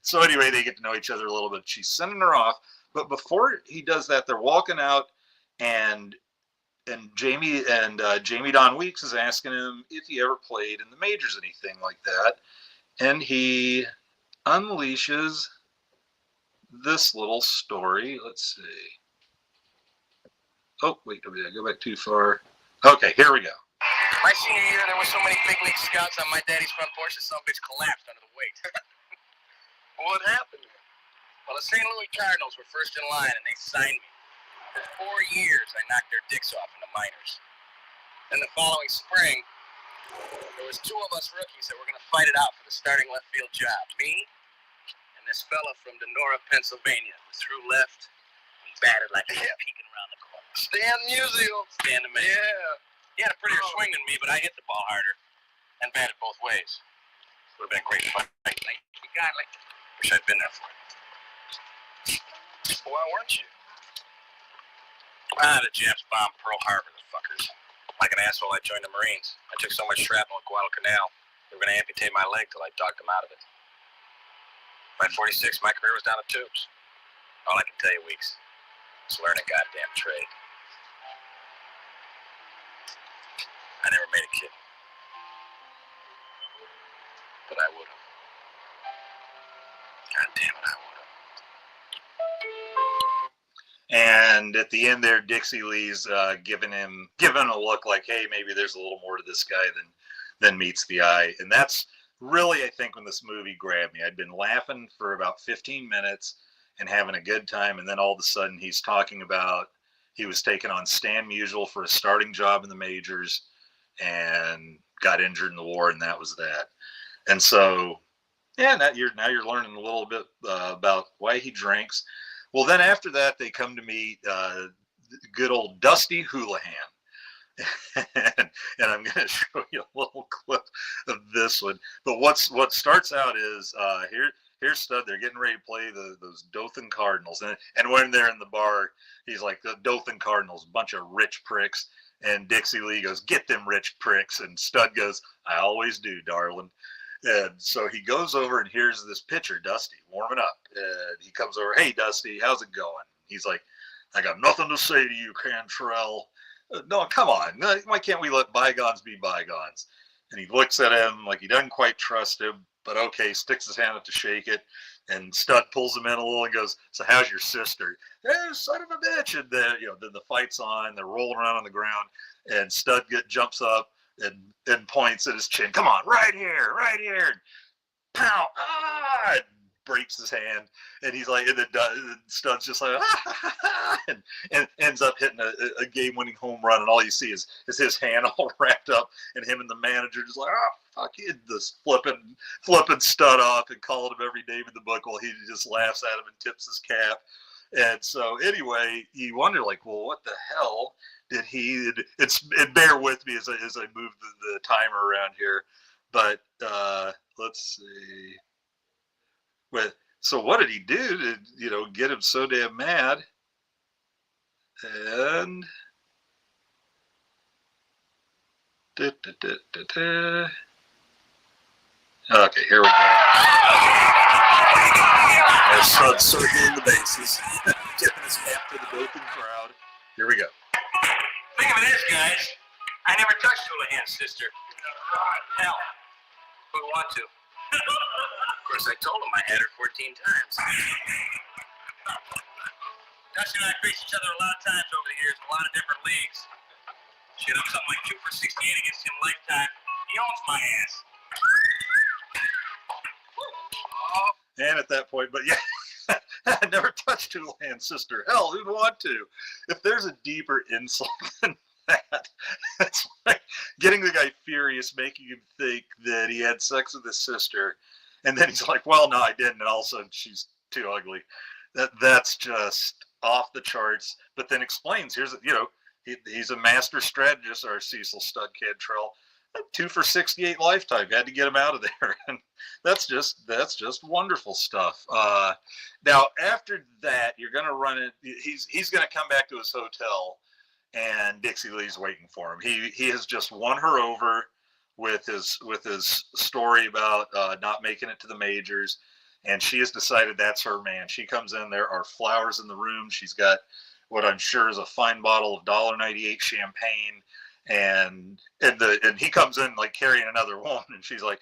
So anyway, they get to know each other a little bit. She's sending her off. But before he does that, they're walking out and Jamie Don Weeks is asking him if he ever played in the majors, anything like that, and he unleashes this little story. Let's see. Oh, wait, did I go back too far? Okay, here we go. My senior year, there were so many big league scouts on my daddy's front porch that some bitch collapsed under the weight. What happened? Well, the St. Louis Cardinals were first in line, and they signed me. For 4 years, I knocked their dicks off in the minors. Then the following spring, there was 2 of us rookies that were going to fight it out for the starting left field job. Me and this fella from Denora, Pennsylvania, who threw left and batted like a peeking around the corner. Stan Musial. Stan the man. Yeah. He had a prettier swing than me, but I hit the ball harder and batted both ways. Would have been a great fight. Wish I'd been there for it. Why weren't you? The Japs bombed Pearl Harbor, the fuckers. Like an asshole, I joined the Marines. I took so much shrapnel at Guadalcanal, they were going to amputate my leg till I talked them out of it. By 46, my career was down the tubes. All I can tell you, Weeks, is learn a goddamn trade. I never made a kid. But I would have. God damn it, I would have. And at the end there, Dixie Lee's giving him a look like, hey, maybe there's a little more to this guy than meets the eye. And that's really, I think, when this movie grabbed me. I'd been laughing for about 15 minutes and having a good time, and then all of a sudden he's talking about he was taking on Stan Musial for a starting job in the majors and got injured in the war, and that was that. And so, yeah, now you're learning a little bit about why he drinks. Well, then after that, they come to meet good old Dusty Houlihan. And I'm going to show you a little clip of this one. But what starts out is here's Stud. They're getting ready to play those Dothan Cardinals. And when they're in the bar, he's like, the Dothan Cardinals, bunch of rich pricks. And Dixie Lee goes, get them rich pricks. And Stud goes, I always do, darling. And so he goes over and here's this pitcher, Dusty, warming up. And he comes over, hey, Dusty, how's it going? He's like, I got nothing to say to you, Cantrell. No, come on. Why can't we let bygones be bygones? And he looks at him like he doesn't quite trust him, but okay, sticks his hand up to shake it. And Stud pulls him in a little and goes, so how's your sister? Son of a bitch. And then, then the fight's on. They're rolling around on the ground. And Stud jumps up and points at his chin. Come on, right here. And pow! Ah! And breaks his hand. And he's like, and then Stud's just like, ah! and ends up hitting a game-winning home run. And all you see is his hand all wrapped up. And him and the manager just like, fuck you, this flipping Stud off and calling him every name in the book while he just laughs at him and tips his cap. And so anyway, you wonder like, well, what the hell did he? And bear with me as I move the timer around here. But let's see. So what did he do to get him so damn mad? And okay, here we go. As Stud circling the bases, tipping his cap to the Dothan crowd. Here we go. Think of this, guys. I never touched Houlihan's sister. Hell, who would want to? Of course, I told him I had her 14 times. Dusty and I faced each other a lot of times over the years in a lot of different leagues. Shit, I'm something like 2 for 68 against him lifetime. He owns my ass. And at that point, but yeah, I never touched Houlihan's sister. Hell, who'd want to? If there's a deeper insult than that, it's like getting the guy furious, making him think that he had sex with his sister, and then he's like, well, no, I didn't, and all of a sudden she's too ugly. That's just off the charts. But then explains, he's a master strategist, our Cecil Stud Cantrell. 2 for 68 lifetime. Had to get him out of there. And that's just wonderful stuff. Now after that, you're gonna run it. He's gonna come back to his hotel, and Dixie Lee's waiting for him. He has just won her over with his story about not making it to the majors, and she has decided that's her man. She comes in, there are flowers in the room. She's got what I'm sure is a fine bottle of $1.98 champagne. And he comes in like carrying another woman, and she's like,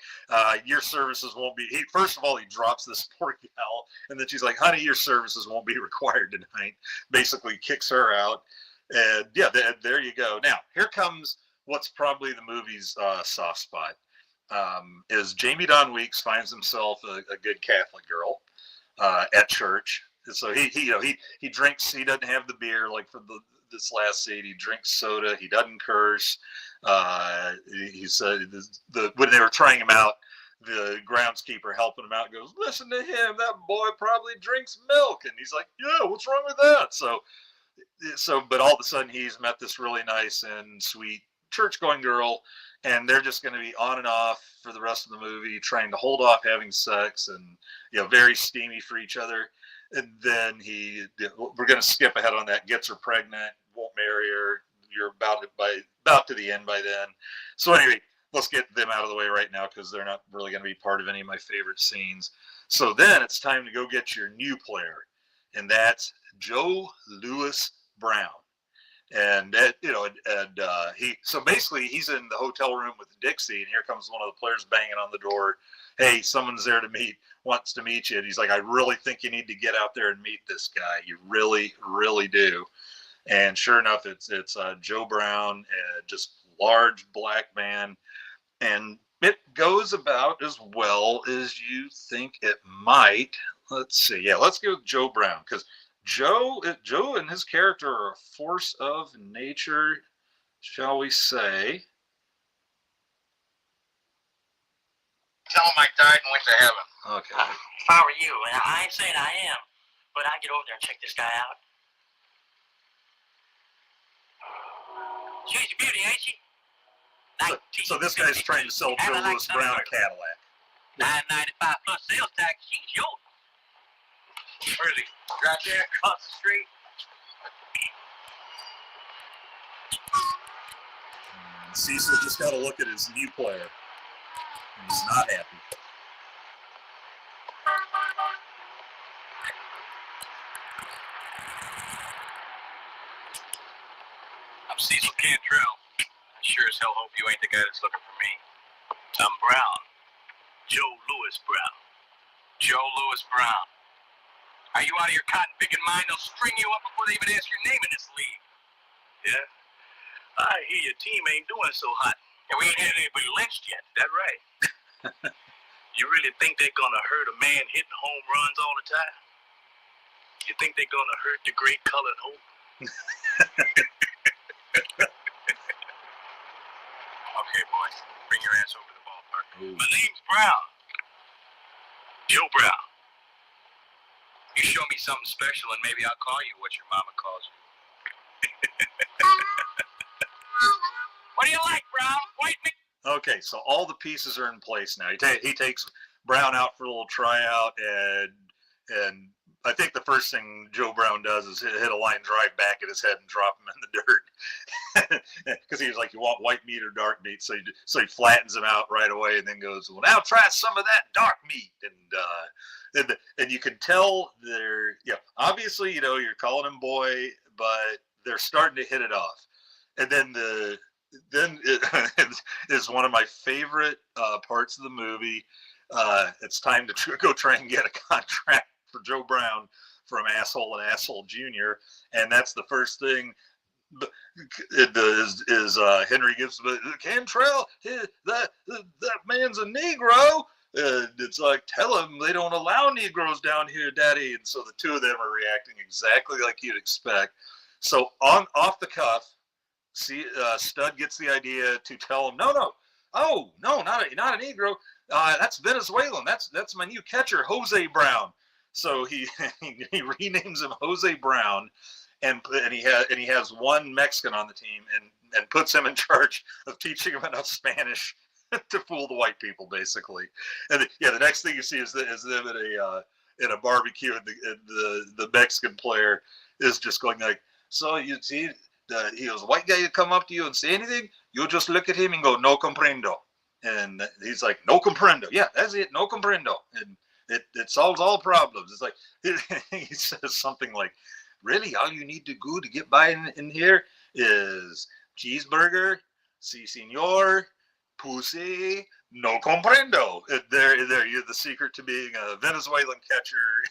your services won't be, first of all, he drops this poor gal, and then she's like, honey, your services won't be required tonight. Basically kicks her out. And yeah, there you go. Now, here comes what's probably the movie's soft spot. Is Jamie Don Weeks finds himself a good Catholic girl at church. So he drinks, he doesn't have the beer like for this last scene. He drinks soda. He doesn't curse. He said when they were trying him out, the groundskeeper helping him out goes, listen to him. That boy probably drinks milk. And he's like, yeah, what's wrong with that? But all of a sudden he's met this really nice and sweet church-going girl, and they're just going to be on and off for the rest of the movie, trying to hold off having sex, and very steamy for each other. And then we're going to skip ahead on that, gets her pregnant, won't marry her. You're about to the end by then. So anyway, let's get them out of the way right now, because they're not really going to be part of any of my favorite scenes. So then it's time to go get your new player, and that's Joe Louis Brown. And so basically he's in the hotel room with Dixie, and here comes one of the players banging on the door. Hey, someone's there wants to meet you. And he's like, I really think you need to get out there and meet this guy. You really, really do. And sure enough, it's Joe Brown, just large black man. And it goes about as well as you think it might. Let's see. Yeah, let's go with Joe Brown, because Joe and his character are a force of nature, shall we say. Tell him I died and went to heaven. Okay. If I were you, and I ain't saying I am, but I'd get over there and check this guy out. She's a beauty, ain't she? So this guy's trying to sell Joe Louis Brown a Cadillac. $9.95 plus sales tax. She's yours. Where is he? Right there, across the street. Cecil just got to look at his new player. He's not happy. I'm Cecil Cantrell. I sure as hell hope you ain't the guy that's looking for me. I'm Brown. Joe Louis Brown. Joe Louis Brown. Are you out of your cotton-picking mind? They'll string you up before they even ask your name in this league. Yeah? I hear your team ain't doing so hot. And we ain't had anybody lynched yet. That right. You really think they're gonna hurt a man hitting home runs all the time? You think they're gonna hurt the great colored hope? Okay, boys. Bring your ass over to the ballpark. Ooh. My name's Brown. Joe Brown. You show me something special, and maybe I'll call you what your mama calls you. What do you like, Brown? White meat? Okay, so all the pieces are in place now. He takes Brown out for a little tryout, and I think the first thing Joe Brown does is hit a line drive back at his head and drop him in the dirt. Because he was like, you want white meat or dark meat? So he flattens him out right away, and then goes, well, now try some of that dark meat. And you can tell obviously, you're calling him boy, but they're starting to hit it off. And then it is one of my favorite parts of the movie. It's time to go try and get a contract for Joe Brown from Asshole and Asshole Jr. And that's the first thing is Henry gives Cantrell, that man's a Negro. It's like, tell him they don't allow Negroes down here, Daddy. And so the two of them are reacting exactly like you'd expect. So off the cuff, Stud gets the idea to tell him, no, not a Negro. That's Venezuelan. That's my new catcher, Jose Brown. So he renames him Jose Brown, and he has one Mexican on the team, and puts him in charge of teaching him enough Spanish to fool the white people, basically. And the next thing you see is them in a barbecue, and the Mexican player is just going like, so you see, he was a white guy to come up to you and say anything, you just look at him and go, no comprendo. And he's like, no comprendo. Yeah, that's it, no comprendo. And it solves all problems. It's like, he says something like, really all you need to do to get by in here is cheeseburger, si senor, pussy, no comprendo. There, you're the secret to being a Venezuelan catcher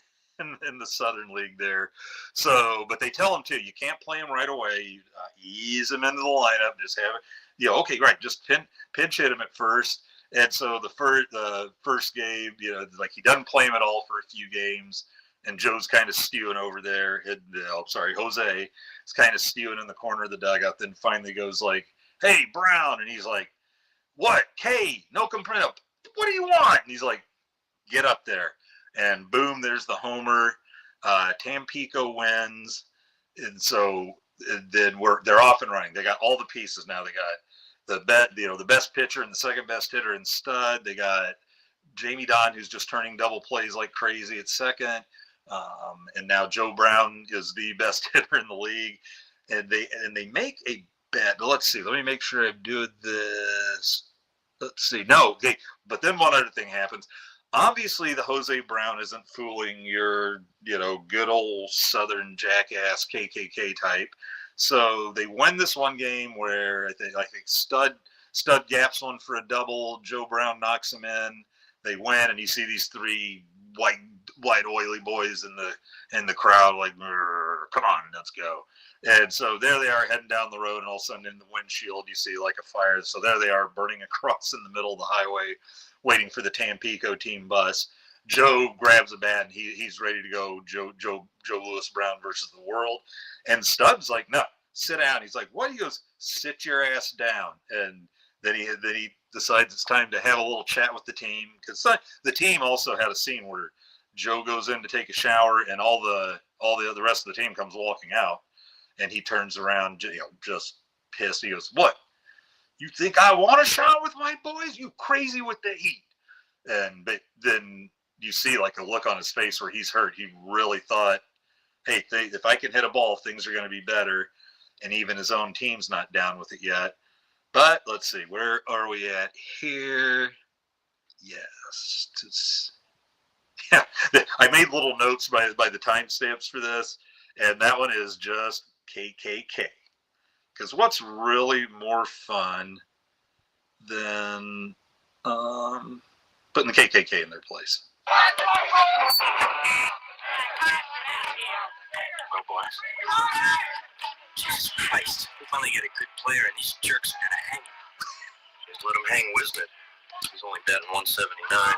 in the Southern League there. So, but they tell him too, you can't play him right away. Ease him into the lineup. Just have it. Okay, right. Just pinch hit him at first. And so the first game, like he doesn't play him at all for a few games. And Joe's kind of stewing over there. Jose is kind of stewing in the corner of the dugout. Then finally goes like, "Hey, Brown," and he's like, "What? K, no comprendo. What do you want?" And he's like, "Get up there." And boom, there's the homer. Tampico wins, and so then they're off and running. They got all the pieces now. They got the best pitcher and the second best hitter in Stud. They got Jamie Don, who's just turning double plays like crazy at second. And now Joe Brown is the best hitter in the league, and they make a bet. Let's see. Let me make sure I'm doing this. Let's see. No, okay. But then one other thing happens. Obviously, the Jose Brown isn't fooling your, good old Southern jackass KKK type. So they win this one game where I think Stud gaps one for a double. Joe Brown knocks him in. They win, and you see these three white oily boys in the crowd like, "Come on, let's go." And so there they are heading down the road, and all of a sudden in the windshield you see like a fire. So there they are burning across in the middle of the highway, waiting for the Tampico team bus. Joe grabs a bat and he's ready to go. Joe Louis Brown versus the world. And Stud's like, "No, sit down." He's like, "What?" He goes, "Sit your ass down." And then he decides it's time to have a little chat with the team, because the team also had a scene where Joe goes in to take a shower and all the rest of the team comes walking out, and he turns around, just pissed. He goes, "What? You think I want a shot with my boys? You crazy with the heat?" But then you see like a look on his face where he's hurt. He really thought, hey, if I can hit a ball, things are going to be better. And even his own team's not down with it yet. But let's see, where are we at here? Yes. Yeah, I made little notes by the timestamps for this, and that one is just KKK. Because what's really more fun than putting the KKK in their place? Well, boys. Jesus Christ. We finally get a good player, and these jerks are going to hang him. Just let him hang Wisnet. He's only batting 179.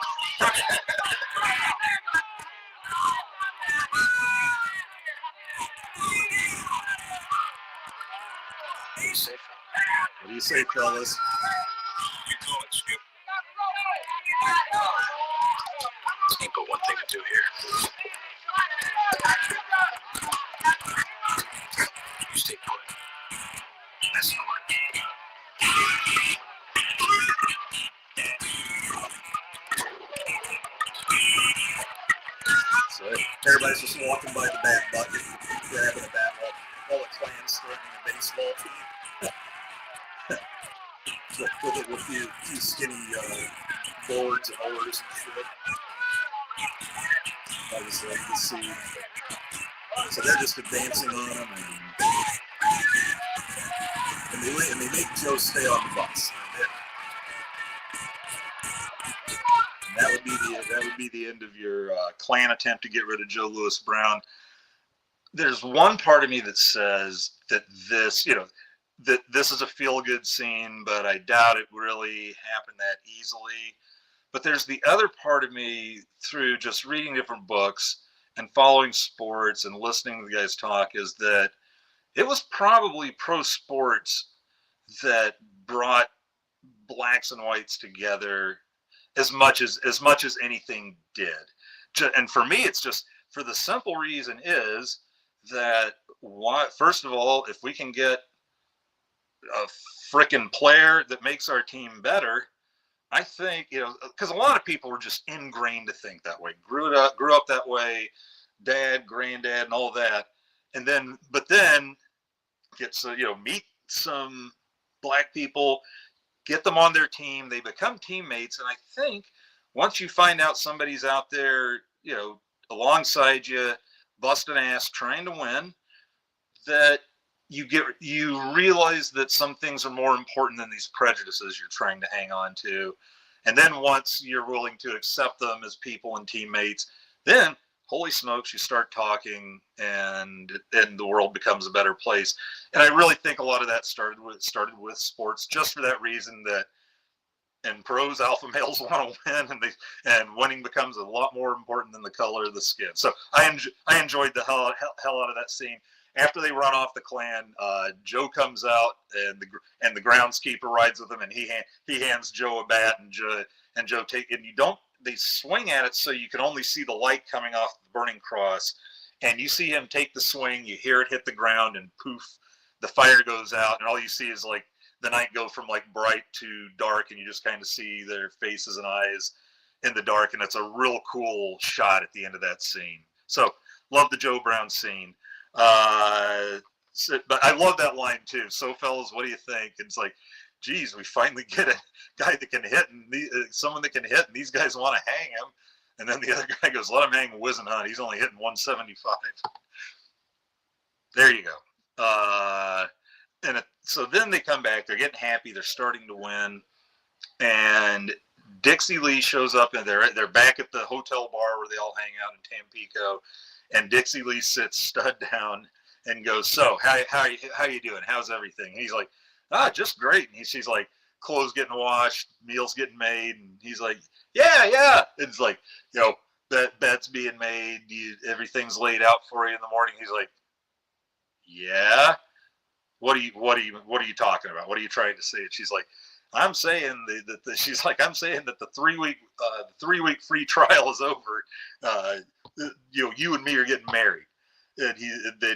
What do you say, fellas? You call it, Scoop. Ain't but one thing to do here. You stay put. That's the one. So everybody's just walking by the bat bucket, grabbing a bat while the Klan's throwing a baseball team. with a few skinny boards and oars and shit. Obviously, you can see. So they're just advancing on them, and they make Joe stay on the bus. And that would be the end of your Klan attempt to get rid of Joe Louis Brown. There's one part of me that says that this is a feel-good scene, but I doubt it really happened that easily. But there's the other part of me, through just reading different books and following sports and listening to the guys talk, is that it was probably pro sports that brought blacks and whites together as much as anything did. And for me, it's just for the simple reason is that, first of all, if we can get a frickin' player that makes our team better, I think, because a lot of people were just ingrained to think that way, grew up that way, dad, granddad, and all that, but then get meet some black people, get them on their team, they become teammates, and I think once you find out somebody's out there, alongside you, busting ass, trying to win, that you realize that some things are more important than these prejudices you're trying to hang on to. And then once you're willing to accept them as people and teammates, then holy smokes, you start talking, and the world becomes a better place. And I really think a lot of that started with sports, just for that reason that in pros, alpha males want to win, and winning becomes a lot more important than the color of the skin. So I enjoyed the hell out of that scene. After they run off the Klan, Joe comes out, and the groundskeeper rides with him, and he hands Joe a bat, and Joe they swing at it so you can only see the light coming off the burning cross, and you see him take the swing, you hear it hit the ground, and poof, the fire goes out, and all you see is like the night go from like bright to dark, and you just kind of see their faces and eyes in the dark, and it's a real cool shot at the end of that scene. So love the Joe Brown scene. But I love that line too. So fellas, what do you think? It's like, geez, we finally get a guy that can hit, and someone that can hit, and these guys want to hang him. And then the other guy goes, let him hang Wizenhunt. He's only hitting 175. There you go. So then they come back. They're getting happy. They're starting to win. And Dixie Lee shows up, and they're back at the hotel bar where they all hang out in Tampico. And Dixie Lee sits Stud down and goes, so how you doing? How's everything? And he's like, just great. And she's like, clothes getting washed, meals getting made. And he's like, yeah. It's like, bed's being made. Everything's laid out for you in the morning. He's like, yeah. What are you talking about? What are you trying to say? And she's like, I'm saying that the 3-week free trial is over. You and me are getting married. And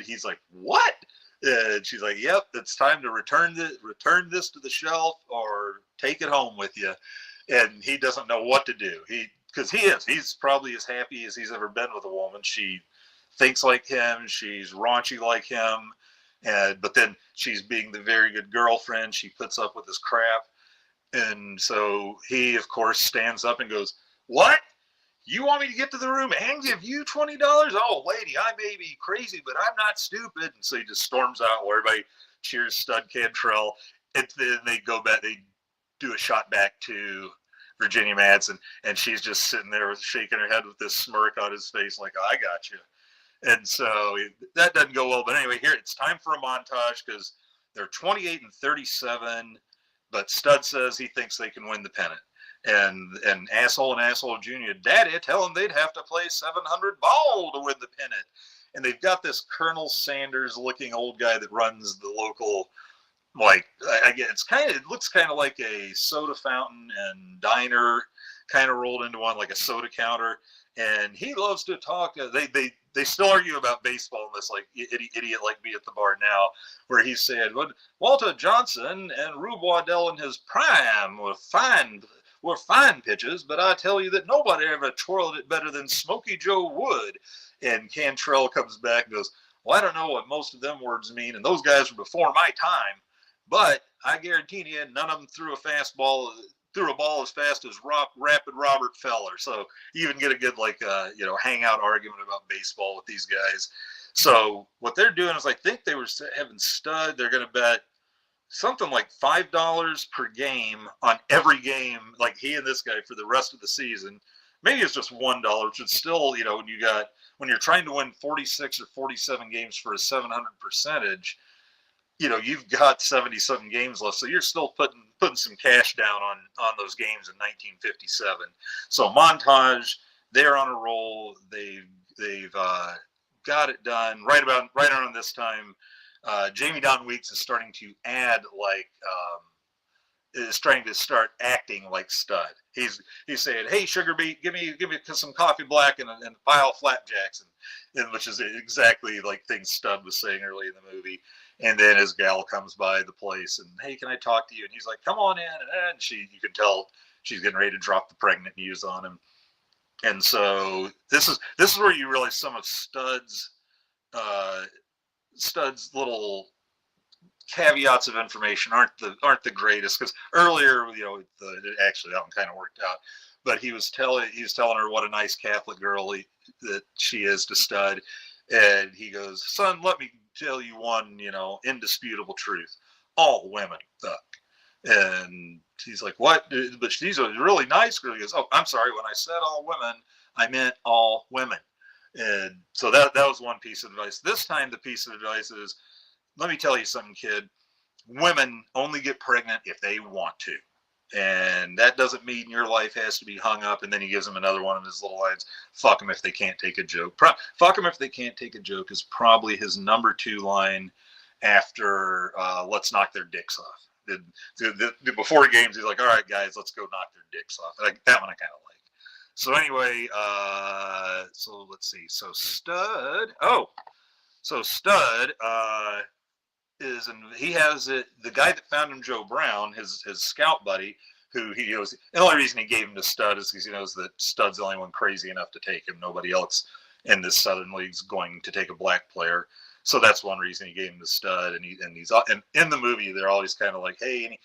he's like, what? And she's like, yep, it's time to return this to the shelf or take it home with you. And he doesn't know what to do. He's probably as happy as he's ever been with a woman. She thinks like him. She's raunchy like him. But then she's being the very good girlfriend. She puts up with his crap. And so he, of course, stands up and goes, what? You want me to get to the room and give you $20? Oh, lady, I may be crazy, but I'm not stupid. And so he just storms out where everybody cheers Stud Cantrell. And then they go back, they do a shot back to Virginia Madsen, and she's just sitting there shaking her head with this smirk on his face like, I got you. And so that doesn't go well. But anyway, here it's time for a montage because they're 28-37, but Stud says he thinks they can win the pennant. And Asshole Jr., Daddy, tell them they'd have to play 700 ball to win the pennant. And they've got this Colonel Sanders looking old guy that runs the local, it looks kind of like a soda fountain and diner kind of rolled into one, like a soda counter. And he loves to talk. They still argue about baseball in this like idiot like me at the bar now, where he said, Walter Johnson and Rube Waddell in his prime were fine pitches, but I tell you that nobody ever twirled it better than Smokey Joe Wood. And Cantrell comes back and goes, well, I don't know what most of them words mean, and those guys were before my time, but I guarantee you none of them threw a ball as fast as Rapid Robert Feller. So you even get a good hangout argument about baseball with these guys. So what they're doing is I think they were having Stud. They're going to bet something like $5 per game on every game, like he and this guy for the rest of the season. Maybe it's just $1, which is still, when you're trying to win 46 or 47 games for a 700 percentage, you've got 70-something games left, so you're still putting some cash down on those games in 1957. So montage, they're on a roll. They've got it done right around this time. Jamie Don Weeks is starting to start acting like Stud. He's saying, "Hey, Sugar Beet, give me some coffee black and a pile of flapjacks," and which is exactly like things Stud was saying early in the movie. And then his gal comes by the place and, hey, can I talk to you? And he's like, come on in. And you can tell she's getting ready to drop the pregnant news on him. And so this is where you realize some of Stud's little caveats of information aren't the greatest, because earlier, actually that one kind of worked out. But he was telling her what a nice Catholic girl that she is to Stud. And he goes, son, let me tell you one, indisputable truth. All women fuck. And he's like, what? But she's a really nice girl. He goes, oh, I'm sorry. When I said all women, I meant all women. And so that was one piece of advice. This time, the piece of advice is, let me tell you something, kid. Women only get pregnant if they want to. And that doesn't mean your life has to be hung up. And then he gives them another one of his little lines. Fuck them if they can't take a joke. Fuck them if they can't take a joke is probably his number 2 line after let's knock their dicks off. Before games, he's like, all right, guys, let's go knock their dicks off. That one I kind of like. So anyway, so let's see. So Stud is, and he has it. The guy that found him, Joe Brown, his scout buddy, who he knows. The only reason he gave him to Stud is because he knows that Stud's the only one crazy enough to take him. Nobody else in this Southern League's going to take a black player. So that's one reason he gave him the Stud. And in the movie, they're always kind of like, hey,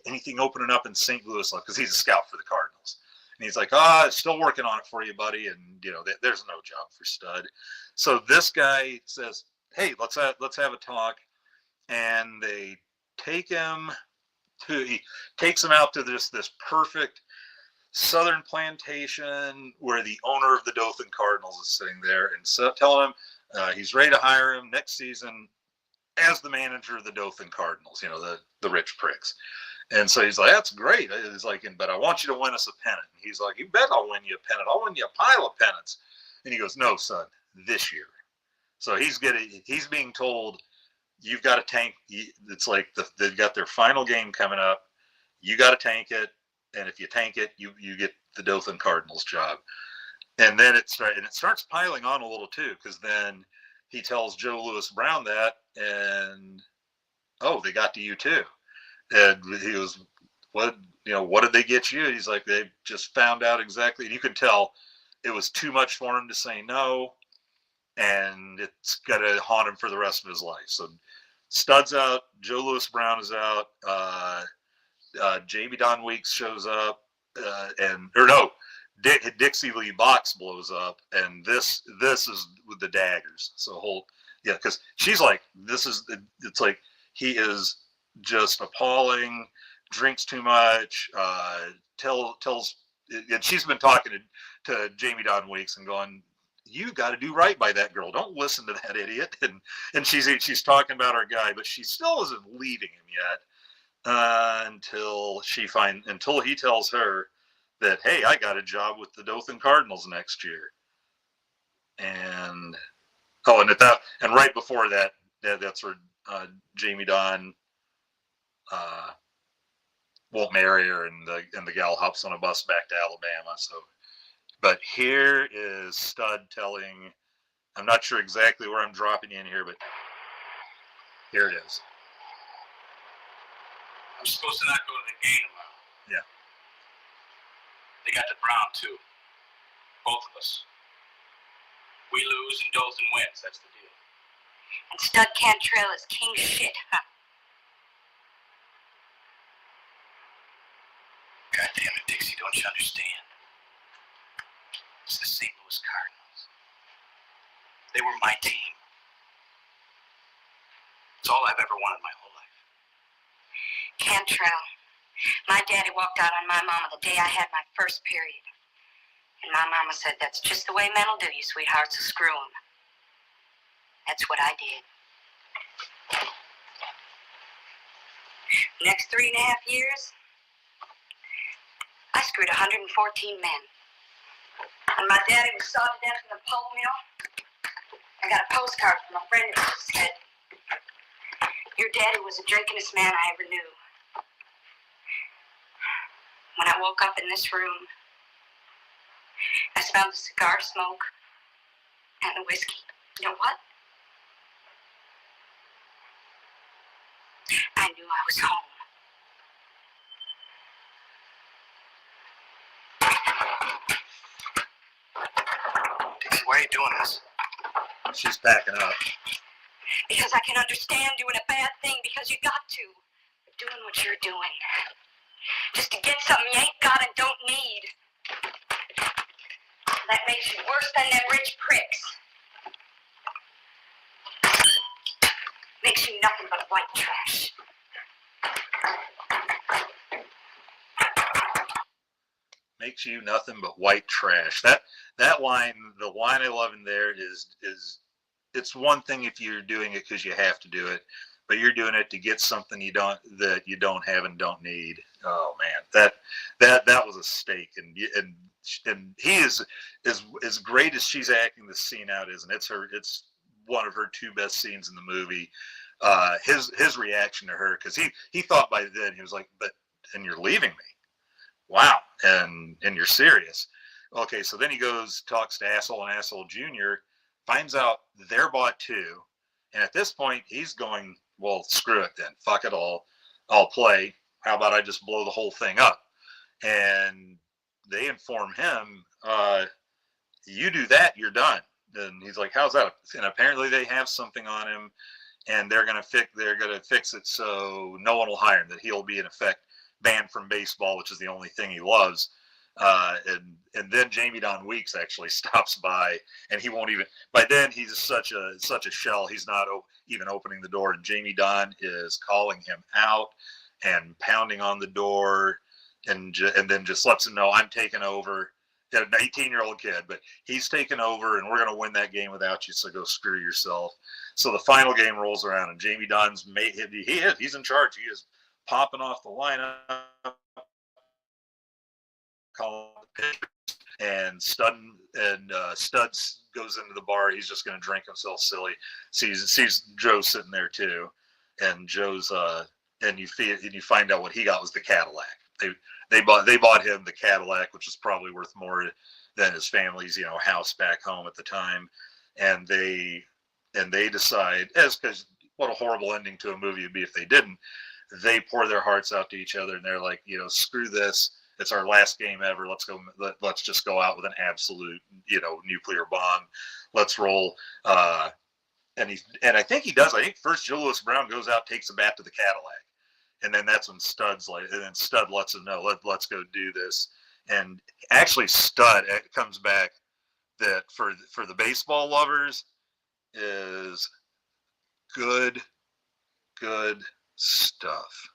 anything opening up in St. Louis, because he's a scout for the Cardinals. And he's like, still working on it for you, buddy. And there's no job for Stud. So this guy says, hey, let's have a talk. And they take him he takes him out to this perfect southern plantation where the owner of the Dothan Cardinals is sitting there and telling him he's ready to hire him next season as the manager of the Dothan Cardinals, the rich pricks. And so he's like, that's great. He's like, but I want you to win us a pennant. And he's like, you bet I'll win you a pennant. I'll win you a pile of pennants. And he goes, no, son, this year. So he's being told, you've got to tank. It's like they've got their final game coming up. You got to tank it. And if you tank it, you get the Dothan Cardinals job. And then it starts piling on a little too, because then he tells Joe Louis Brown that, and they got to you too. And he was, what did they get you? He's like, they just found out exactly. And you can tell it was too much for him to say no, and it's got to haunt him for the rest of his life. So Stud's out, Joe Louis Brown is out, Jamie Don Weeks shows up, Dixie Lee Box blows up, and this is with the daggers. So because she's like, it's like he is just appalling, drinks too much, tells, and she's been talking to Jamie Don Weeks and going, you got to do right by that girl. Don't listen to that idiot. And she's talking about our guy, but she still isn't leaving him yet until he tells her that, hey, I got a job with the Dothan Cardinals next year. And right before that's where Jamie Don won't marry her, and the gal hops on a bus back to Alabama. So, but here is Stud telling, I'm not sure exactly where I'm dropping in here, but here it is. I'm supposed to not go to the game tomorrow. Yeah. They got the Brown too. Both of us. We lose and Dothan wins. That's the deal. And Stud Cantrell is king shit, huh? God damn it, Dixie, don't you understand? It's the St. Louis Cardinals. They were my team. It's all I've ever wanted my whole life. Cantrell, my daddy walked out on my mama the day I had my first period. And my mama said, that's just the way men will do you, sweetheart, so screw 'em. That's what I did. Next 3.5 years, I screwed 114 men. When my daddy was sawed to death in the pulp mill, I got a postcard from a friend who said, your daddy was the drinkingest man I ever knew. When I woke up in this room, I smelled the cigar smoke and the whiskey. You know what? I knew I was home. Dixie, why are you doing this? She's packing up. Because I can understand doing a bad thing because you got to. But doing what you're doing, just to get something you ain't got and don't need, that makes you worse than them rich pricks. makes you nothing but white trash. That line, the line I love in there is it's one thing if you're doing it because you have to do it, but you're doing it to get something you don't have and don't need. Oh man, that was a stake, and he is as great as she's acting this scene out is, and it's one of her two best scenes in the movie. His reaction to her, because he thought by then he was like, and you're leaving me, wow, and you're serious. Okay, so then he goes, talks to Asshole Jr., finds out they're bought too, and at this point he's going, well, screw it then, fuck it all, I'll play. How about I just blow the whole thing up? And they inform him, you do that, you're done. And he's like, how's that? And apparently they have something on him, and they're gonna fix it so no one will hire him, that he'll be in effect banned from baseball, which is the only thing he loves. And then Jamie Don Weeks actually stops by, and he won't even. By then he's such a shell. He's not even opening the door, and Jamie Don is calling him out and pounding on the door, and then just lets him know, I'm taking over. An 18-year-old kid, but he's taken over, and we're going to win that game without you, so go screw yourself. So the final game rolls around, and Jamie Don's he's in charge. He is popping off the lineup, calling the pitch, and Studs goes into the bar. He's just going to drink himself silly. Sees Joe sitting there too, and Joe's and you find out what he got was the Cadillac. They bought him the Cadillac, which is probably worth more than his family's house back home at the time, and they decide, because what a horrible ending to a movie would be if they didn't. They pour their hearts out to each other, and they're like, screw this. It's our last game ever. Let's just go out with an absolute nuclear bomb. Let's roll. And I think he does. I think first Joe Louis Brown goes out, takes a bat to the Cadillac. And then that's when Stud lets him know, let's go do this. And actually Stud comes back that for the baseball lovers is good stuff.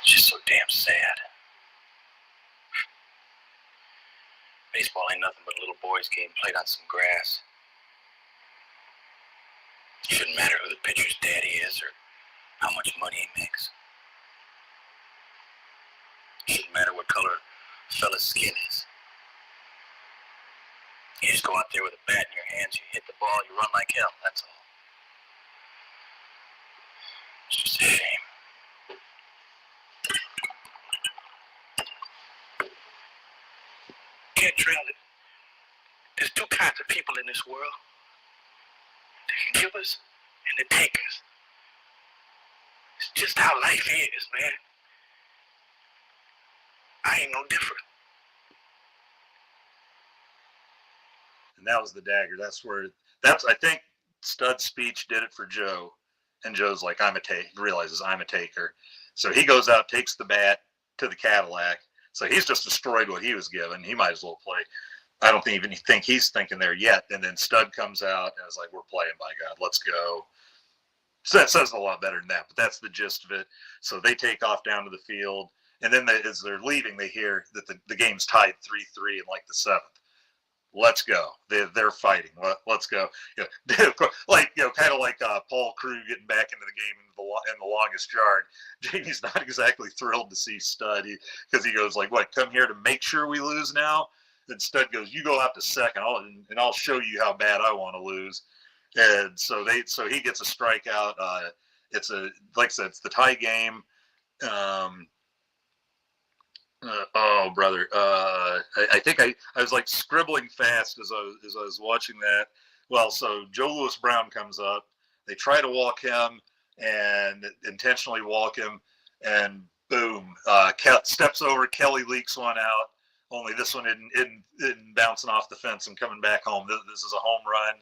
It's just so damn sad. Baseball ain't nothing but a little boy's game played on some grass. It shouldn't matter who the pitcher's daddy is or how much money he makes. It shouldn't matter what color a fella's skin is. You just go out there with a bat in your hands, you hit the ball, you run like hell, that's all. It's just a shame. Cantrell, there's two kinds of people in this world. The givers and the takers. It's just how life is, man. I ain't no different. And that was the dagger. I think Stud's speech did it for Joe. And Joe's like, realizes I'm a taker. So he goes out, takes the bat to the Cadillac. So he's just destroyed what he was given. He might as well play. I don't even think he's thinking there yet. And then Stud comes out and is like, we're playing, by God, let's go. So that says a lot better than that, but that's the gist of it. So they take off down to the field. And then as they're leaving, they hear that the game's tied 3-3 in like the seventh. Let's go. They're fighting. Let's go. Kind of like Paul Crew getting back into the game in the longest yard. Jamie's not exactly thrilled to see Stud because he goes like, "What? Come here to make sure we lose now?" And Stud goes, "You go out to second, I'll show you how bad I want to lose." And so he gets a strikeout. It's like I said, it's the tie game. Oh, brother. I think I was like scribbling fast as I was watching that. Well, so Joe Louis Brown comes up. They try to walk him and intentionally walk him, and boom, steps over. Kelly leaks one out. Only this one isn't bouncing off the fence and coming back home. This is a home run,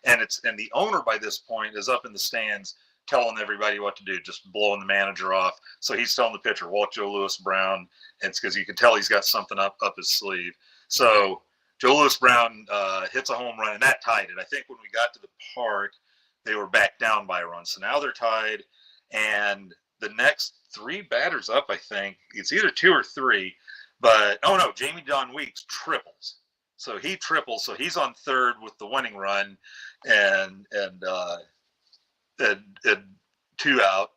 and the owner by this point is up in the stands telling everybody what to do, just blowing the manager off. So he's telling the pitcher, walk Joe Louis Brown, and it's because you can tell he's got something up his sleeve. So Joe Louis Brown hits a home run, and that tied it. I think when we got to the park, they were back down by a run. So now they're tied, and the next 3 batters up, I think it's either 2 or 3, but Jamie Don Weeks triples. So he triples, so he's on third with the winning run, and 2 out.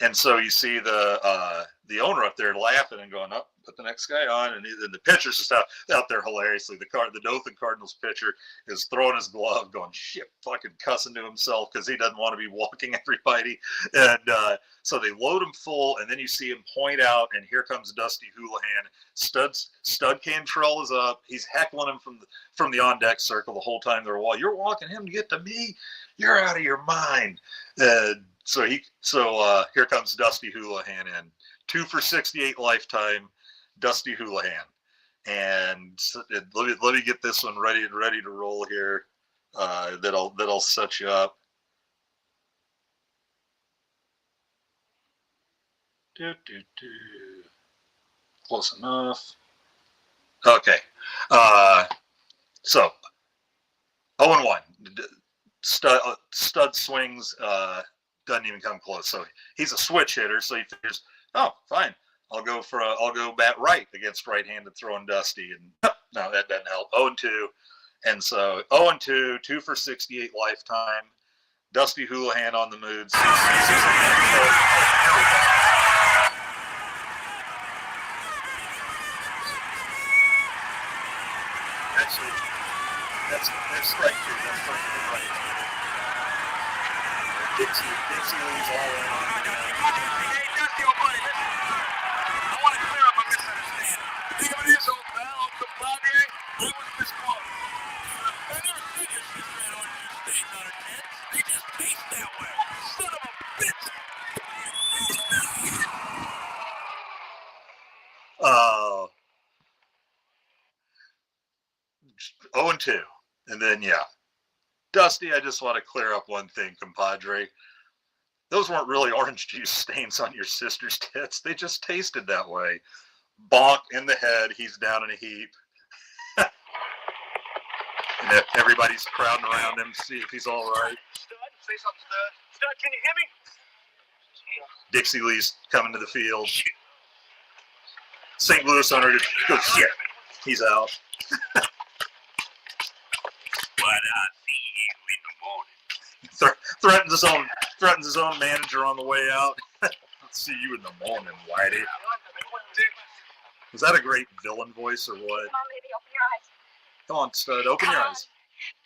And so you see the owner up there laughing and going, "Up, put the next guy on." And the pitcher's just out there hilariously. The Dothan Cardinals pitcher is throwing his glove, going, "Shit," fucking cussing to himself because he doesn't want to be walking everybody. And so they load him full, and then you see him point out, and here comes Dusty Houlihan. Stud Cantrell is up. He's heckling him from the on deck circle the whole time they're walking. "You're walking him to get to me? You're out of your mind." So here comes Dusty Houlihan in. 2 for 68 lifetime, Dusty Houlihan. And let me get this one ready to roll here. That'll set you up. Close enough. Okay. So 0-1. Stud swings. Doesn't even come close. So he's a switch hitter. So he figures, "Oh, fine. I'll go bat right against right-handed throwing Dusty." And no, that doesn't help. 0-2. And so 0-2, 2 for 68 lifetime. Dusty Houlihan on the mood. Actually, that's strike 2. That's strike 2 right. Dixie Lee's all in on the Hey, Dusty, old buddy, listen. I want to clear up a misunderstanding. Think of it as old pal, old compadre. I was misquoted. I never said your sister had orange juice stains on her tits. They just taste that way. Son of a bitch. 0-2. And then, Dusty, I just want to clear up one thing, compadre. Those weren't really orange juice stains on your sister's tits. They just tasted that way. Bonk in the head. He's down in a heap. And everybody's crowding around him to see if he's all right. Stud, say something, Stud. Stud, can you hear me? Dixie Lee's coming to the field. St. Louis owner goes, "Shit, he's out." But I'll see you in the morning. Threatens his own manager on the way out. "I'll see you in the morning, Whitey." Was that a great villain voice or what? Come on, baby, open your eyes. Come on, Stud, open your eyes.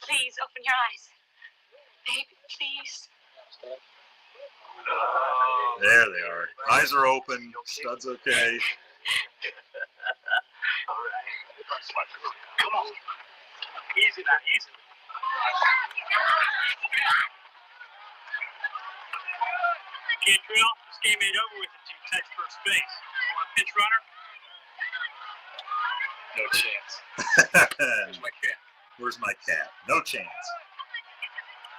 Please, open your eyes. Baby, please. There they are. Eyes are open. Stud's okay. All right. Come on. Easy now, easy. Cantrell, this game ain't over with until you touch first base. You want a pinch runner? No chance. Where's my cat? Where's my cat? No chance.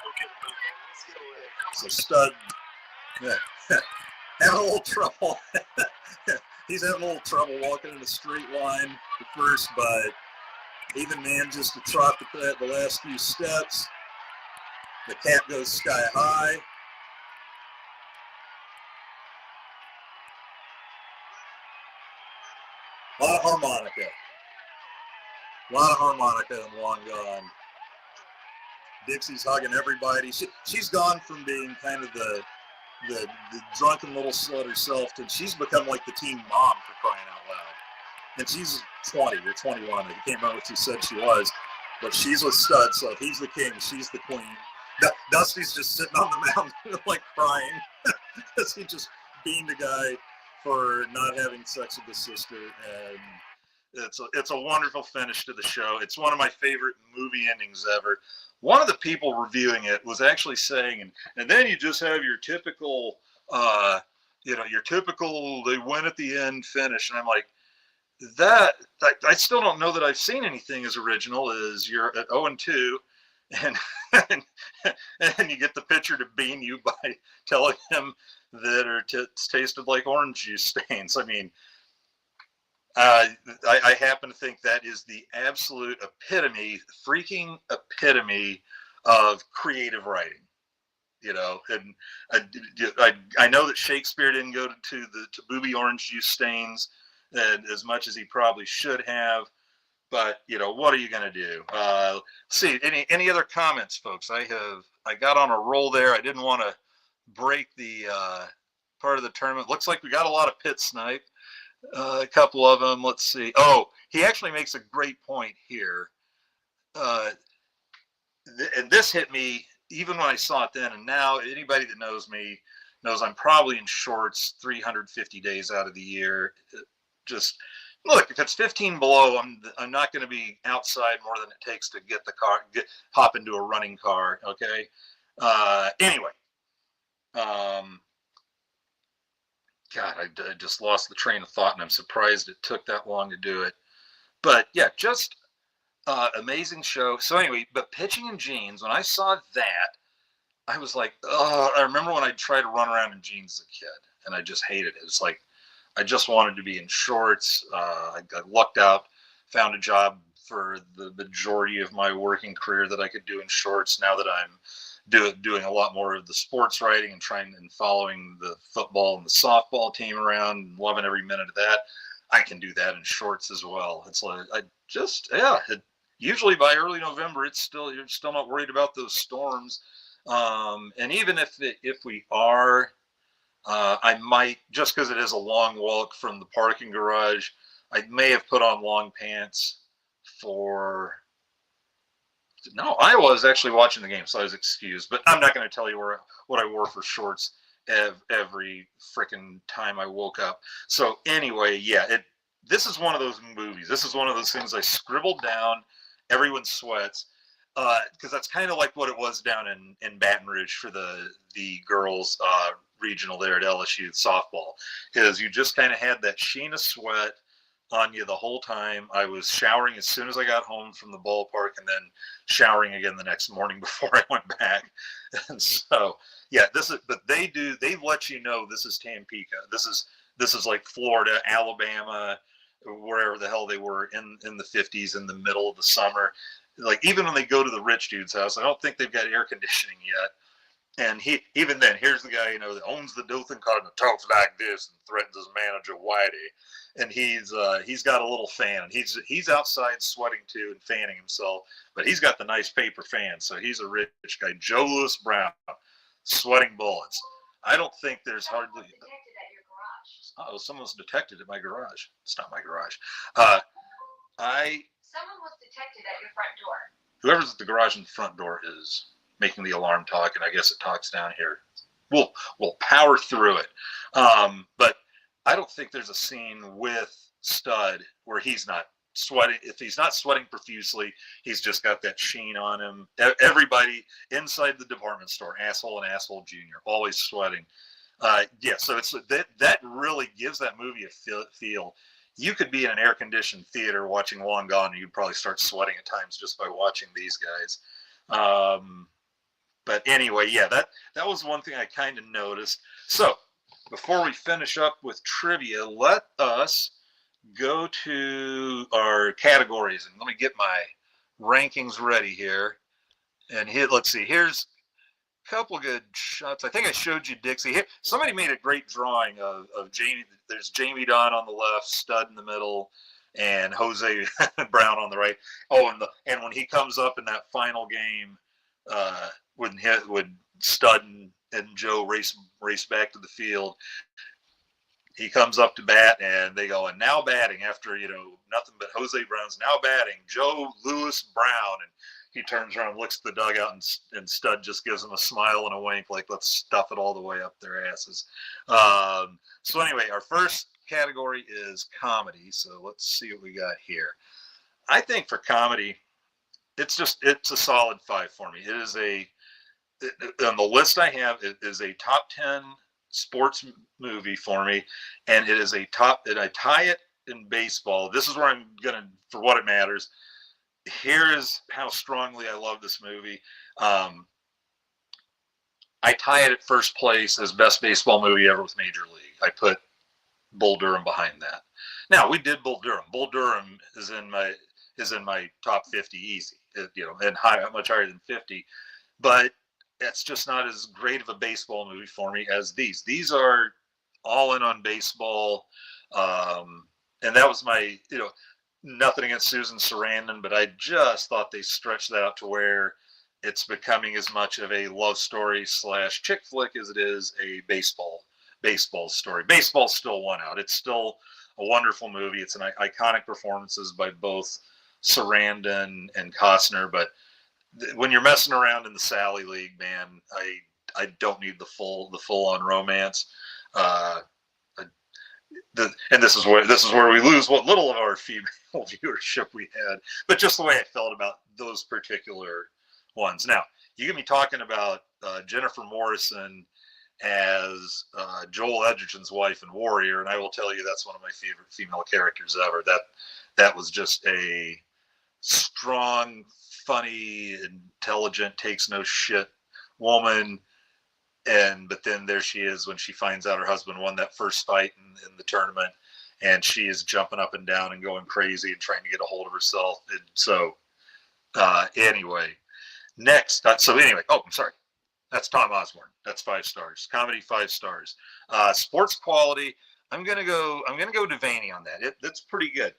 Okay, So Stud having a little trouble. He's having a little trouble walking in a straight line at first, but even manages to trot the last few steps. The cat goes sky high. A lot of harmonica and Long Gone. Dixie's hugging everybody. She's gone from being kind of the drunken little slut herself to she's become like the team mom, for crying out loud. And she's 20 or 21. I can't remember what she said she was, but she's with Stud, so he's the king, she's the queen. Dusty's just sitting on the mound like crying because he just beamed a guy for not having sex with his sister. And it's a wonderful finish to the show. It's one of my favorite movie endings ever. One of the people reviewing it was actually saying, and then you just have your typical, your typical they win at the end finish. And I'm like, that I still don't know that I've seen anything as original as you're at 0-2, and you get the pitcher to bean you by telling him that her tits tasted like orange juice stains. I mean, I happen to think that is the absolute freaking epitome of creative writing. And I know that Shakespeare didn't go to booby orange juice stains and as much as he probably should have, but what are you going to do? See, any other comments, folks? I got on a roll there. I didn't want to break the part of the tournament. Looks like we got a lot of pit snipe. A couple of them. Let's see. Oh, he actually makes a great point here. And this hit me even when I saw it then, and now anybody that knows me knows I'm probably in shorts 350 days out of the year. Just look, if it's 15 below, I'm not going to be outside more than it takes to get the car, hop into a running car. Okay. Anyway, God, I just lost the train of thought, and I'm surprised it took that long to do it. But yeah, just amazing show. So anyway, but Pitching in Jeans, when I saw that, I was like, oh, I remember when I tried to run around in jeans as a kid, and I just hated it. It's like, I just wanted to be in shorts. I lucked out, found a job for the majority of my working career that I could do in shorts. Now that I'm doing a lot more of the sports writing and following the football and the softball team around and loving every minute of that, I can do that in shorts as well. It's like, usually by early November, you're still not worried about those storms. And even if we are, I might, just because it is a long walk from the parking garage, I may have put on long pants no, I was actually watching the game, so I was excused, but I'm not going to tell you what I wore for shorts every freaking time I woke up. So anyway, yeah, this is one of those movies. This is one of those things I scribbled down. Everyone sweats. Because that's kind of like what it was down in Baton Rouge for the girls regional there at LSU softball, is you just kind of had that sheen of sweat on you the whole time. I was showering as soon as I got home from the ballpark, and then showering again the next morning before I went back. And so, yeah, but they let you know this is Tampico. This is like Florida, Alabama, wherever the hell they were in the 50s in the middle of the summer. Like, even when they go to the rich dude's house, I don't think they've got air conditioning yet. And even then, here's the guy, that owns the Dothan Cardinal, talks like this and threatens his manager, Whitey. And he's got a little fan. He's outside sweating too and fanning himself, but he's got the nice paper fan, so he's a rich guy. Joe Louis Brown, sweating bullets. I don't think there's hardly. Detected at your garage. Oh, someone's detected at my garage. It's not my garage. Someone was detected at your front door. Whoever's at the garage and the front door is making the alarm talk, and I guess it talks down here. We'll power through it. But I don't think there's a scene with Stud where he's not sweating. If he's not sweating profusely, he's just got that sheen on him. Everybody inside the department store, asshole and asshole junior, always sweating. Yeah, so it's that really gives that movie a feel. You could be in an air-conditioned theater watching Long Gone, and you'd probably start sweating at times just by watching these guys. But anyway, yeah, that was one thing I kind of noticed. So before we finish up with trivia, let us go to our categories, and let me get my rankings ready here. And let's see, here's a couple good shots. I think I showed you Dixie. Here, somebody made a great drawing of Jamie. There's Jamie Don on the left, Stud in the middle, and Jose Brown on the right. Oh, and when he comes up in that final game, when Stud and Joe race back to the field, he comes up to bat, and they go, and now batting after nothing but Jose Brown's now batting, Joe Louis Brown, and he turns around, looks at the dugout, and Stud just gives him a smile and a wink, like, let's stuff it all the way up their asses. So anyway, our first category is comedy. So let's see what we got here. I think for comedy, it's a solid 5 for me. It is on the list I have, it is a top 10 sports movie for me, and it is and I tie it in baseball. This is where I'm gonna, for what it matters. Here is how strongly I love this movie. I tie it at first place as best baseball movie ever with Major League. I put Bull Durham behind that. Now, we did Bull Durham. Bull Durham is in my top 50 easy, and much higher than 50. But it's just not as great of a baseball movie for me as these. These are all in on baseball. And that was my, nothing against Susan Sarandon, but I just thought they stretched that out to where it's becoming as much of a love story / chick flick as it is a baseball story. Baseball's still won out. It's still a wonderful movie. It's an iconic performances by both Sarandon and Costner, but when you're messing around in the Sally League, man, I don't need the full on romance. And this is where we lose what little of our female viewership we had, but just the way I felt about those particular ones. Now, you get me talking about Jennifer Morrison as Joel Edgerton's wife in Warrior, and I will tell you that's one of my favorite female characters ever. That was just a strong, funny, intelligent, takes no shit woman. But then there she is when she finds out her husband won that first fight in the tournament, and she is jumping up and down and going crazy and trying to get a hold of herself. And so anyway, next. I'm sorry. That's Tom Osborne. That's 5 stars. Comedy, 5 stars. Sports quality. I'm gonna go Devaney on that. That's pretty good.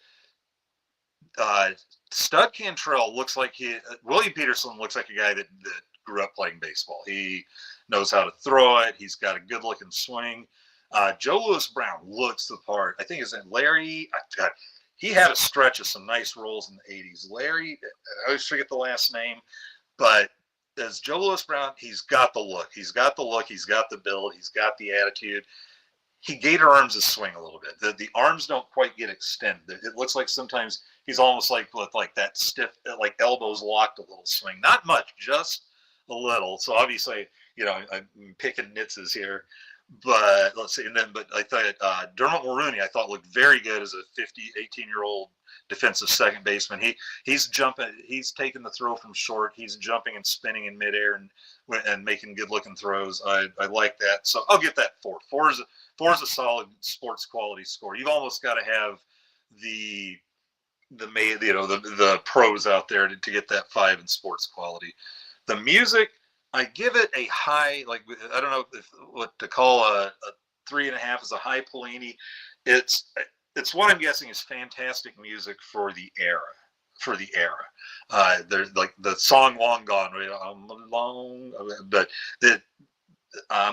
Stud Cantrell looks like William Peterson looks like a guy that grew up playing baseball. He knows how to throw it. He's got a good looking swing. Joe Louis Brown looks the part. I think his name Larry. He had a stretch of some nice roles in the 80s. Larry, I always forget the last name, but as Joe Louis Brown, he's got the look. He's got the build. He's got the attitude. He gator arms his swing a little bit. The arms don't quite get extended. It looks like sometimes he's almost like that stiff, like elbows locked a little swing. Not much, just a little. So obviously, I'm picking nitzes here. But let's see. But I thought Dermot Mulrooney, I thought looked very good as a 18-year-old defensive second baseman. He's jumping. He's taking the throw from short. He's jumping and spinning in midair and making good-looking throws. I like that. So I'll get that 4. 4 is a solid sports quality score. You've almost got to have the pros out there to get that 5 in sports quality. The music, I give it a high, like, I don't know what to call a 3.5 is a high Pollini. It's what I'm guessing is fantastic music for the era. There's like the song "Long Gone," right? I'm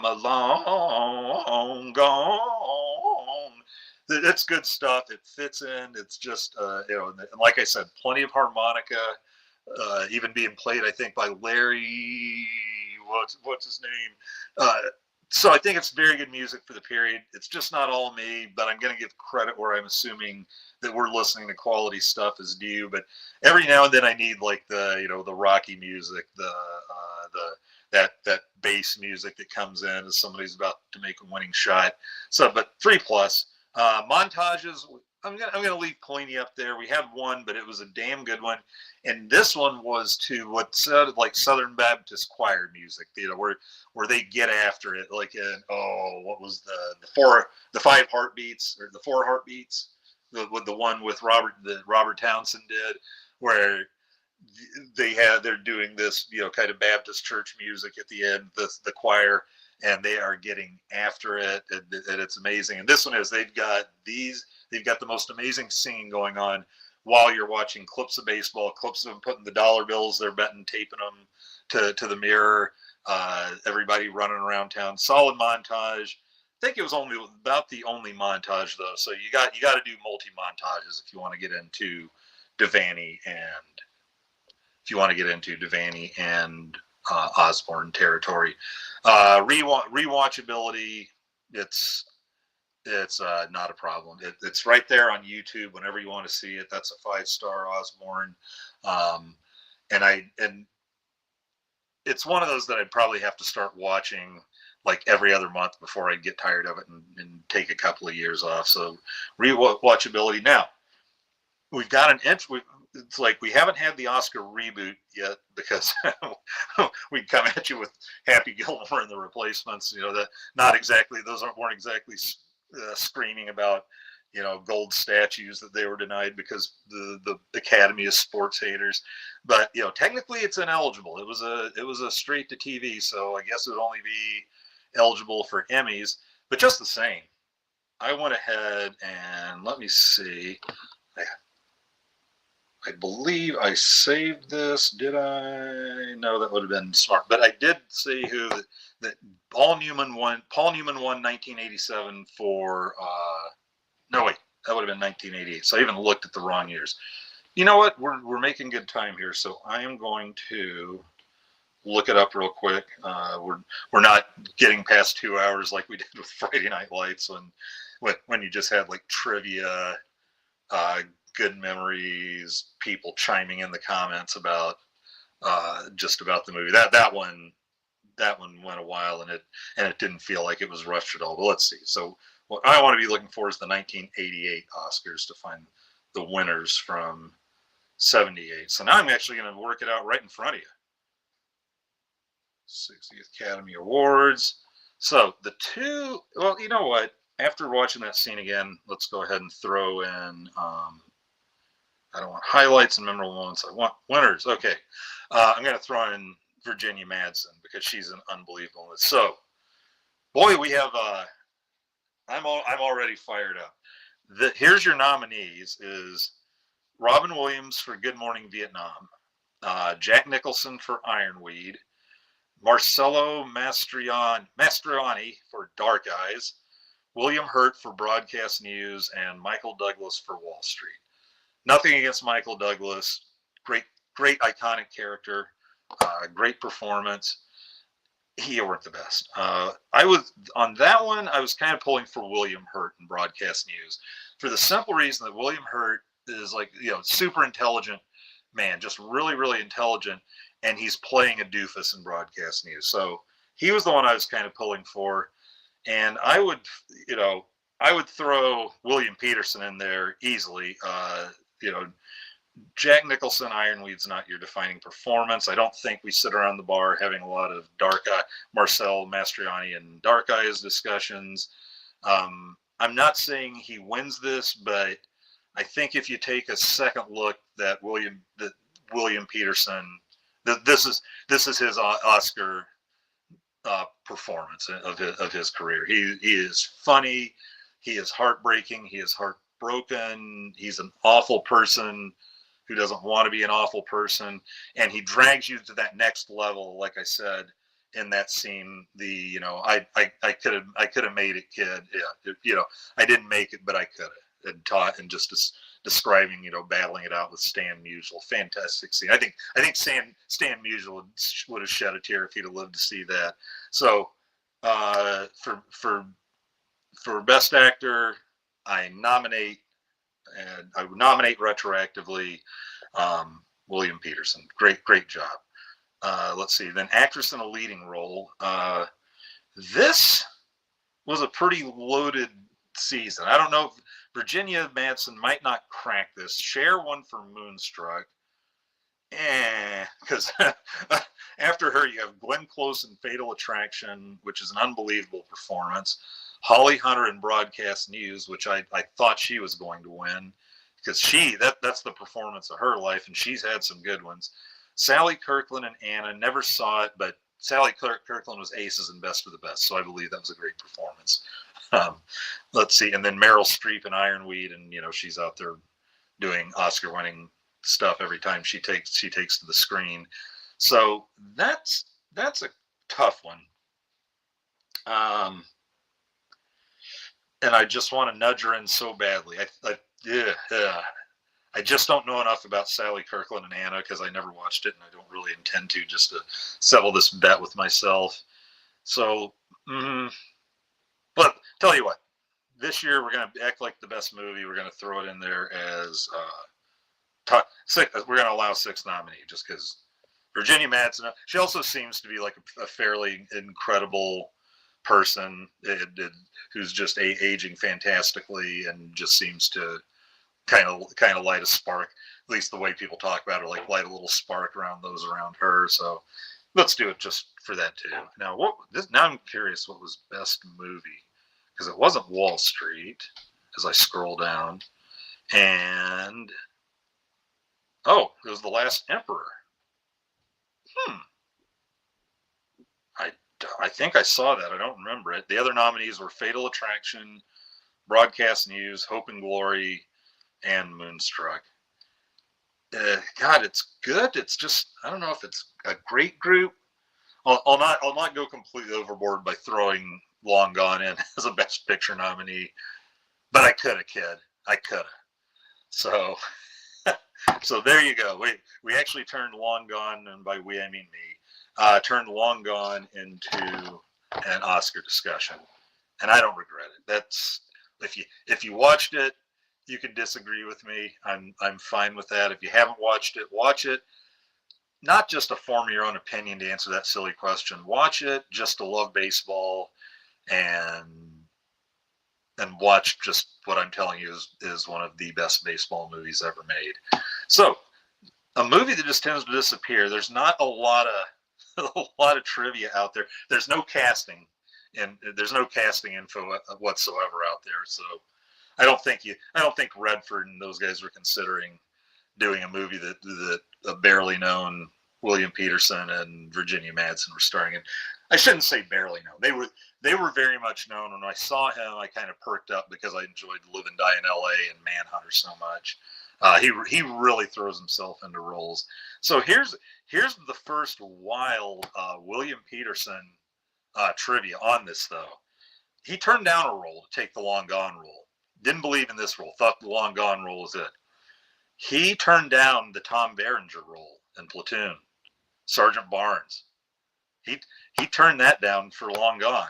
a long gone. It's good stuff. It fits in. It's just, and like I said, plenty of harmonica, even being played, I think, by Larry. What's his name? So I think it's very good music for the period. It's just not all me, but I'm going to give credit where I'm assuming that we're listening to quality stuff as due. But every now and then I need like the Rocky music, that bass music that comes in as somebody's about to make a winning shot. So, but 3+. Montages, I'm gonna leave Pollini up there. We had one, but it was a damn good one, and this one was to what sounded like Southern Baptist choir music. Where they get after it, like what was the 5 heartbeats or the 4 heartbeats? The one with Robert Townsend did, where they're doing this kind of Baptist church music at the end, the choir, and they are getting after it, and it's amazing. And this one is they've got the most amazing singing going on while you're watching clips of baseball, clips of them putting the dollar bills they're betting, taping them to the mirror, everybody running around town. Solid montage. I think it was about the only montage though, so you got to do multi montages if you want to get into Devaney and Osborne territory. Rewatchability, it's not a problem. It's right there on YouTube whenever you want to see it. That's a 5-star Osborne, and it's one of those that I'd probably have to start watching like every other month before I get tired of it and take a couple of years off. So rewatchability. Now we've got an entry. It's like we haven't had the Oscar reboot yet because we come at you with Happy Gilmore and the Replacements. That weren't exactly screaming about gold statues that they were denied because the Academy of Sports haters. But technically it's ineligible. It was a straight to TV, so I guess it would only be eligible for Emmys. But just the same, I went ahead and let me see. I believe I saved this. Did I? No, that would have been smart. But I did see that Paul Newman won 1987 for. No, wait, that would have been 1988. So I even looked at the wrong years. You know what? We're making good time here, so I am going to look it up real quick. We're not getting past 2 hours like we did with Friday Night Lights when you just had like trivia, good memories, people chiming in the comments about just about the movie. That one went a while, and it didn't feel like it was rushed at all. But let's see. So what I want to be looking for is the 1988 Oscars to find the winners from 78. So now I'm actually going to work it out right in front of you. 60th Academy Awards. So the two, well, you know what? After watching that scene again, let's go ahead and throw in, I don't want highlights and memorable moments. I want winners. Okay. I'm going to throw in Virginia Madsen because she's an unbelievable. So, boy, we have, I'm already fired up. Here's your nominees is Robin Williams for Good Morning Vietnam, Jack Nicholson for Ironweed, Marcello Mastroianni for Dark Eyes, William Hurt for Broadcast News, and Michael Douglas for Wall Street. Nothing against Michael Douglas. Great iconic character. Great performance. He weren't the best. I was on that one. I was kind of pulling for William Hurt in Broadcast News for the simple reason that William Hurt is super intelligent man, just really, really intelligent, and he's playing a doofus in Broadcast News. So he was the one I was kind of pulling for, and I would throw William Peterson in there easily. Jack Nicholson, Ironweed's not your defining performance. I don't think we sit around the bar having a lot of Marcel Mastroianni and Dark Eyes discussions. I'm not saying he wins this, but I think if you take a second look that William Peterson, this is his Oscar performance of his career. He is funny. He is heartbreaking. He is heartbroken. He's an awful person who doesn't want to be an awful person, and he drags you to that next level. Like I said in that scene, I could have made it, kid. Yeah, I didn't make it, but I could have. And taught and just describing, battling it out with Stan Musial. Fantastic scene. I think Stan Musial would have shed a tear if he'd have lived to see that. So for Best Actor, I would nominate retroactively William Peterson. Great job. Let's see. Then actress in a leading role. This was a pretty loaded season. I don't know if Virginia Madsen might not crack this. Cher won for Moonstruck. Because after her, you have Glenn Close in Fatal Attraction, which is an unbelievable performance. Holly Hunter in Broadcast News, which I thought she was going to win because that's the performance of her life, and she's had some good ones. Sally Kirkland and Anna, never saw it, but Sally Kirkland was Aces and Best of the Best, so I believe that was a great performance. Let's see, and then Meryl Streep in Ironweed, and she's out there doing Oscar-winning stuff every time she takes to the screen. So that's a tough one. And I just want to nudge her in so badly. I just don't know enough about Sally Kirkland and Anna because I never watched it, and I don't really intend to, just to settle this bet with myself. So, but tell you what, this year we're going to act like the best movie. We're going to throw it in there as we're going to allow 6 nominees just because Virginia Madsen. She also seems to be like a fairly incredible person who's just aging fantastically and just seems to kind of light a spark, at least the way people talk about her, like light a little spark around those around her. So let's do it just for that too. Now I'm curious what was best movie, because it wasn't Wall Street. as I scroll down. And, oh, it was The Last Emperor. I think I saw that. I don't remember it. The other nominees were Fatal Attraction, Broadcast News, Hope and Glory, and Moonstruck. God, it's good. It's just, I don't know if it's a great group. I'll not go completely overboard by throwing Long Gone in as a Best Picture nominee, but I could have, kid. I could have. So, so there you go. We actually turned Long Gone, and by we I mean me, turned Long Gone into an Oscar discussion, and I don't regret it. That's if you watched it, you can disagree with me. I'm fine with that. If you haven't watched it, watch it. Not just to form your own opinion to answer that silly question. Watch it just to love baseball and watch just what I'm telling you is one of the best baseball movies ever made. So, a movie that just tends to disappear. There's not a lot of trivia out there. There's no casting, and there's no casting info whatsoever out there. So, I don't think Redford and those guys were considering doing a movie that a barely known William Peterson and Virginia Madsen were starring in. I shouldn't say barely known. They were very much known. When I saw him, I kind of perked up because I enjoyed Live and Die in L.A. and Manhunter so much. He really throws himself into roles. So here's the first wild William Peterson trivia on this, though. He turned down a role to take the Long Gone role. Didn't believe in this role. Thought the Long Gone role was it. He turned down the Tom Berenger role in Platoon, Sergeant Barnes. He turned that down for Long Gone,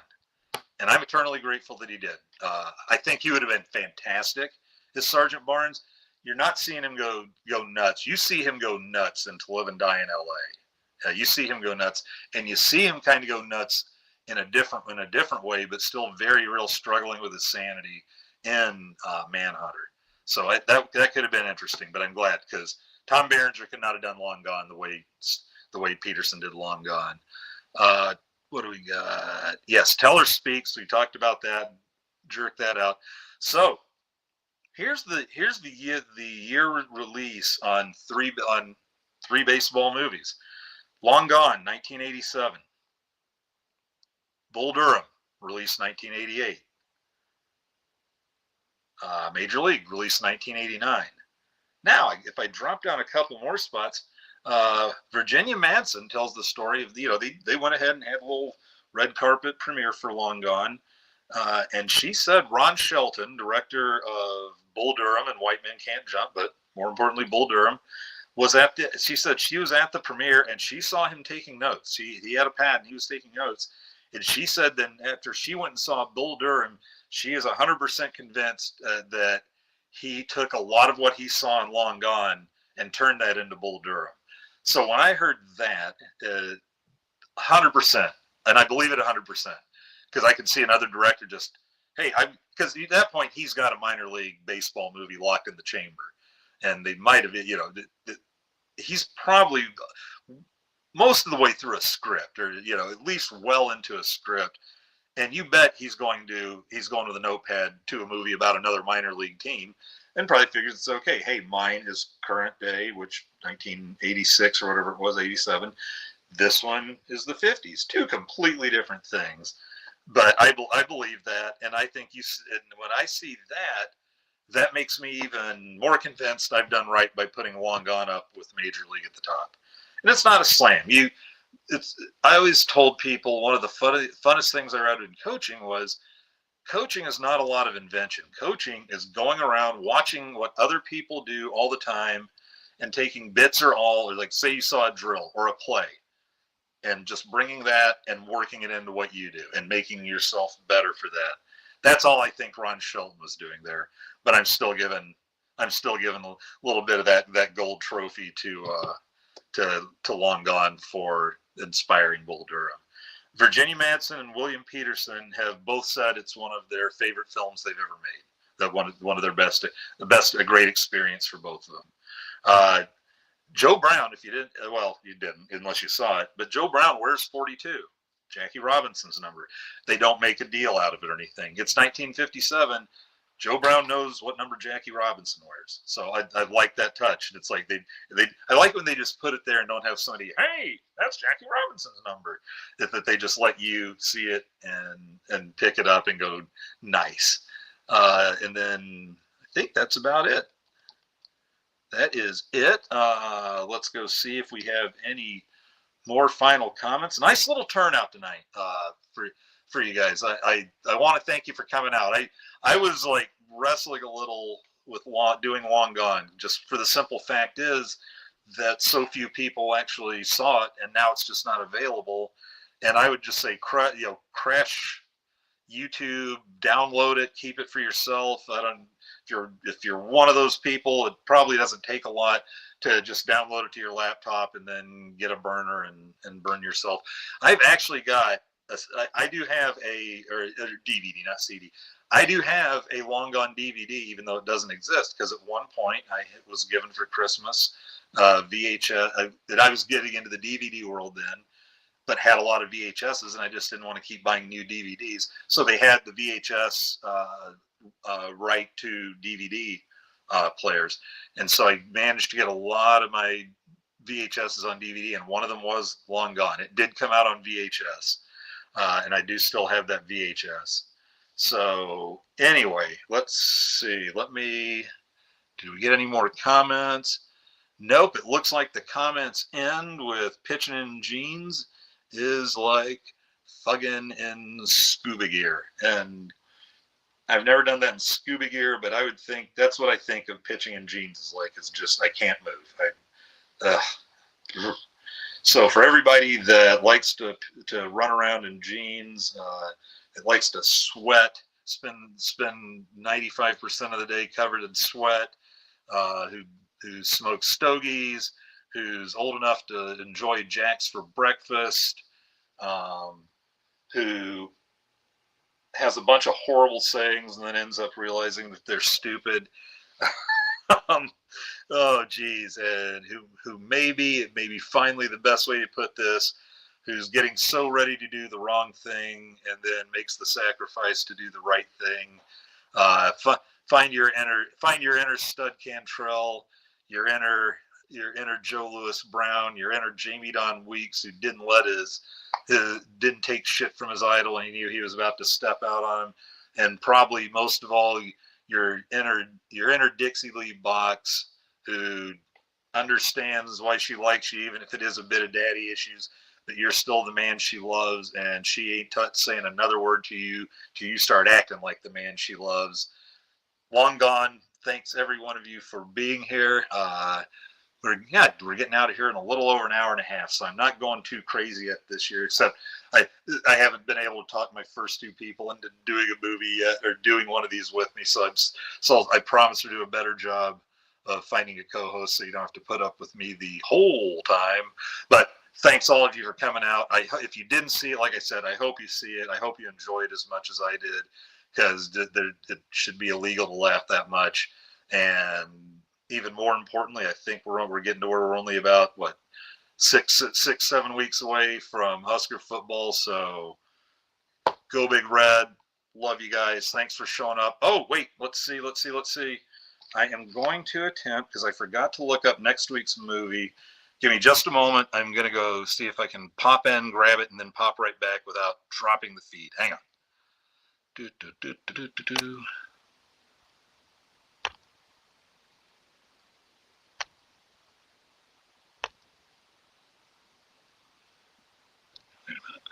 and I'm eternally grateful that he did. I think he would have been fantastic as Sergeant Barnes. You're not seeing him go nuts. You see him go nuts in To Live and Die in L.A. You see him go nuts, and you see him kind of go nuts in a different way, but still very real struggling with his sanity in Manhunter. So that could have been interesting, but I'm glad because Tom Berenger could not have done Long Gone the way Peterson did Long Gone. What do we got? Yes, Teller Speaks. We talked about that. Jerk that out. So here's the year release on three baseball movies. Long Gone, 1987. Bull Durham, released 1988. Major League, released 1989. Now, if I drop down a couple more spots, Virginia Madsen tells the story of, they went ahead and had a little red carpet premiere for Long Gone. And she said Ron Shelton, director of Bull Durham and White Men Can't Jump, but more importantly, Bull Durham, she said she was at the premiere and she saw him taking notes. He had a pad and he was taking notes. And she said then after she went and saw Bull Durham, she is 100% convinced that he took a lot of what he saw in Long Gone and turned that into Bull Durham. So when I heard that, 100%, and I believe it 100%, because I can see another director just, because at that point he's got a minor league baseball movie locked in the chamber, and they might have, he's probably most of the way through a script, or at least well into a script, and you bet he's going with a notepad to a movie about another minor league team, and probably figures it's okay. Hey, mine is current day, which 1986 or whatever it was, 87. This one is the 50s. Two completely different things. But I believe that, and I think when I see that makes me even more convinced I've done right by putting Long Gone up with Major League at the top. And it's not a slam. I always told people one of the funnest things I read in coaching was coaching is not a lot of invention. Coaching is going around watching what other people do all the time and taking bits or like say you saw a drill or a play and just bringing that and working it into what you do and making yourself better for that. That's all I think Ron Shelton was doing there. But I'm still giving a little bit of that gold trophy to Long Gone for inspiring Bull Durham. Virginia Madsen and William Peterson have both said it's one of their favorite films they've ever made. That one of their best, a great experience for both of them. Joe Brown, if you didn't, you didn't unless you saw it, but Joe Brown wears 42, Jackie Robinson's number. They don't make a deal out of it or anything. It's 1957. Joe Brown knows what number Jackie Robinson wears. So I like that touch. And it's like I like when they just put it there and don't have somebody, hey, that's Jackie Robinson's number. That they just let you see it and pick it up and go, nice. And then I think that's about it. That is it. Let's go see if we have any more final comments. Nice little turnout tonight for you guys. I want to thank you for coming out. I was like wrestling a little with doing Long Gone, just for the simple fact is that so few people actually saw it, and now it's just not available. And I would just say, crash YouTube, download it, keep it for yourself. If you're one of those people, it probably doesn't take a lot to just download it to your laptop and then get a burner and burn yourself. I've actually got I do have a DVD, not CD. I do have a Long Gone DVD, even though it doesn't exist, because at one point it was given for Christmas, VHS. That I was getting into the DVD world then, but had a lot of VHSs, and I just didn't want to keep buying new DVDs. So they had the VHS right to DVD players, and so I managed to get a lot of my VHSs on DVD, and one of them was Long Gone. It did come out on VHS. And I do still have that VHS. So anyway, let's see. Did we get any more comments? Nope. It looks like the comments end with pitching in jeans is like fucking in scuba gear. And I've never done that in scuba gear, but I would think that's what I think of pitching in jeans is like. It's just, I can't move. So for everybody that likes to run around in jeans, that likes to sweat, spend 95% of the day covered in sweat, who smokes stogies, who's old enough to enjoy Jacks for breakfast, who has a bunch of horrible sayings and then ends up realizing that they're stupid. Oh geez, and who maybe finally the best way to put this, who's getting so ready to do the wrong thing and then makes the sacrifice to do the right thing. Find your inner stud Cantrell, your inner Joe Louis Brown, your inner Jamie Don Weeks, who didn't take shit from his idol and he knew he was about to step out on him, and probably most of all your inner Dixie Lee Box, who understands why she likes you, even if it is a bit of daddy issues, that you're still the man she loves, and she ain't saying another word to you till you start acting like the man she loves. Long Gone. Thanks every one of you for being here. We're getting out of here in a little over an hour and a half, so I'm not going too crazy yet this year, except I haven't been able to talk my first two people into doing a movie yet, or doing one of these with me, so I promise to do a better job of finding a co-host so you don't have to put up with me the whole time. But thanks all of you for coming out. If you didn't see it, like I said, I hope you see it. I hope you enjoy it as much as I did, because it should be illegal to laugh that much. And even more importantly, I think we're getting to where we're only about 6-7 weeks away from Husker football. So go Big Red. Love you guys. Thanks for showing up. Oh wait, let's see. I am going to attempt, because I forgot to look up next week's movie. Give me just a moment. I'm going to go see if I can pop in, grab it, and then pop right back without dropping the feed. Hang on. Wait a minute.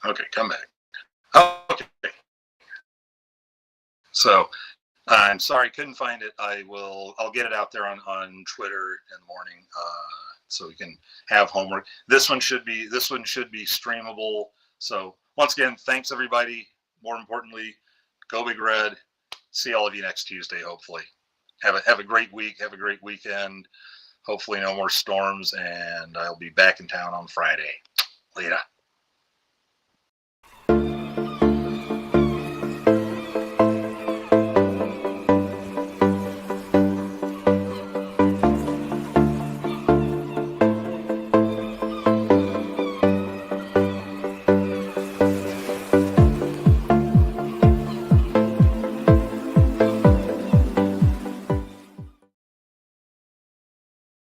Okay, come back. Okay. So I'm sorry, couldn't find it. I'll get it out there on Twitter in the morning, so we can have homework. This one should be streamable. So once again, thanks everybody. More importantly, go Big Red. see all of you next Tuesday, hopefully. Have a great week. Have a great weekend. Hopefully no more storms, and I'll be back in town on Friday. Later.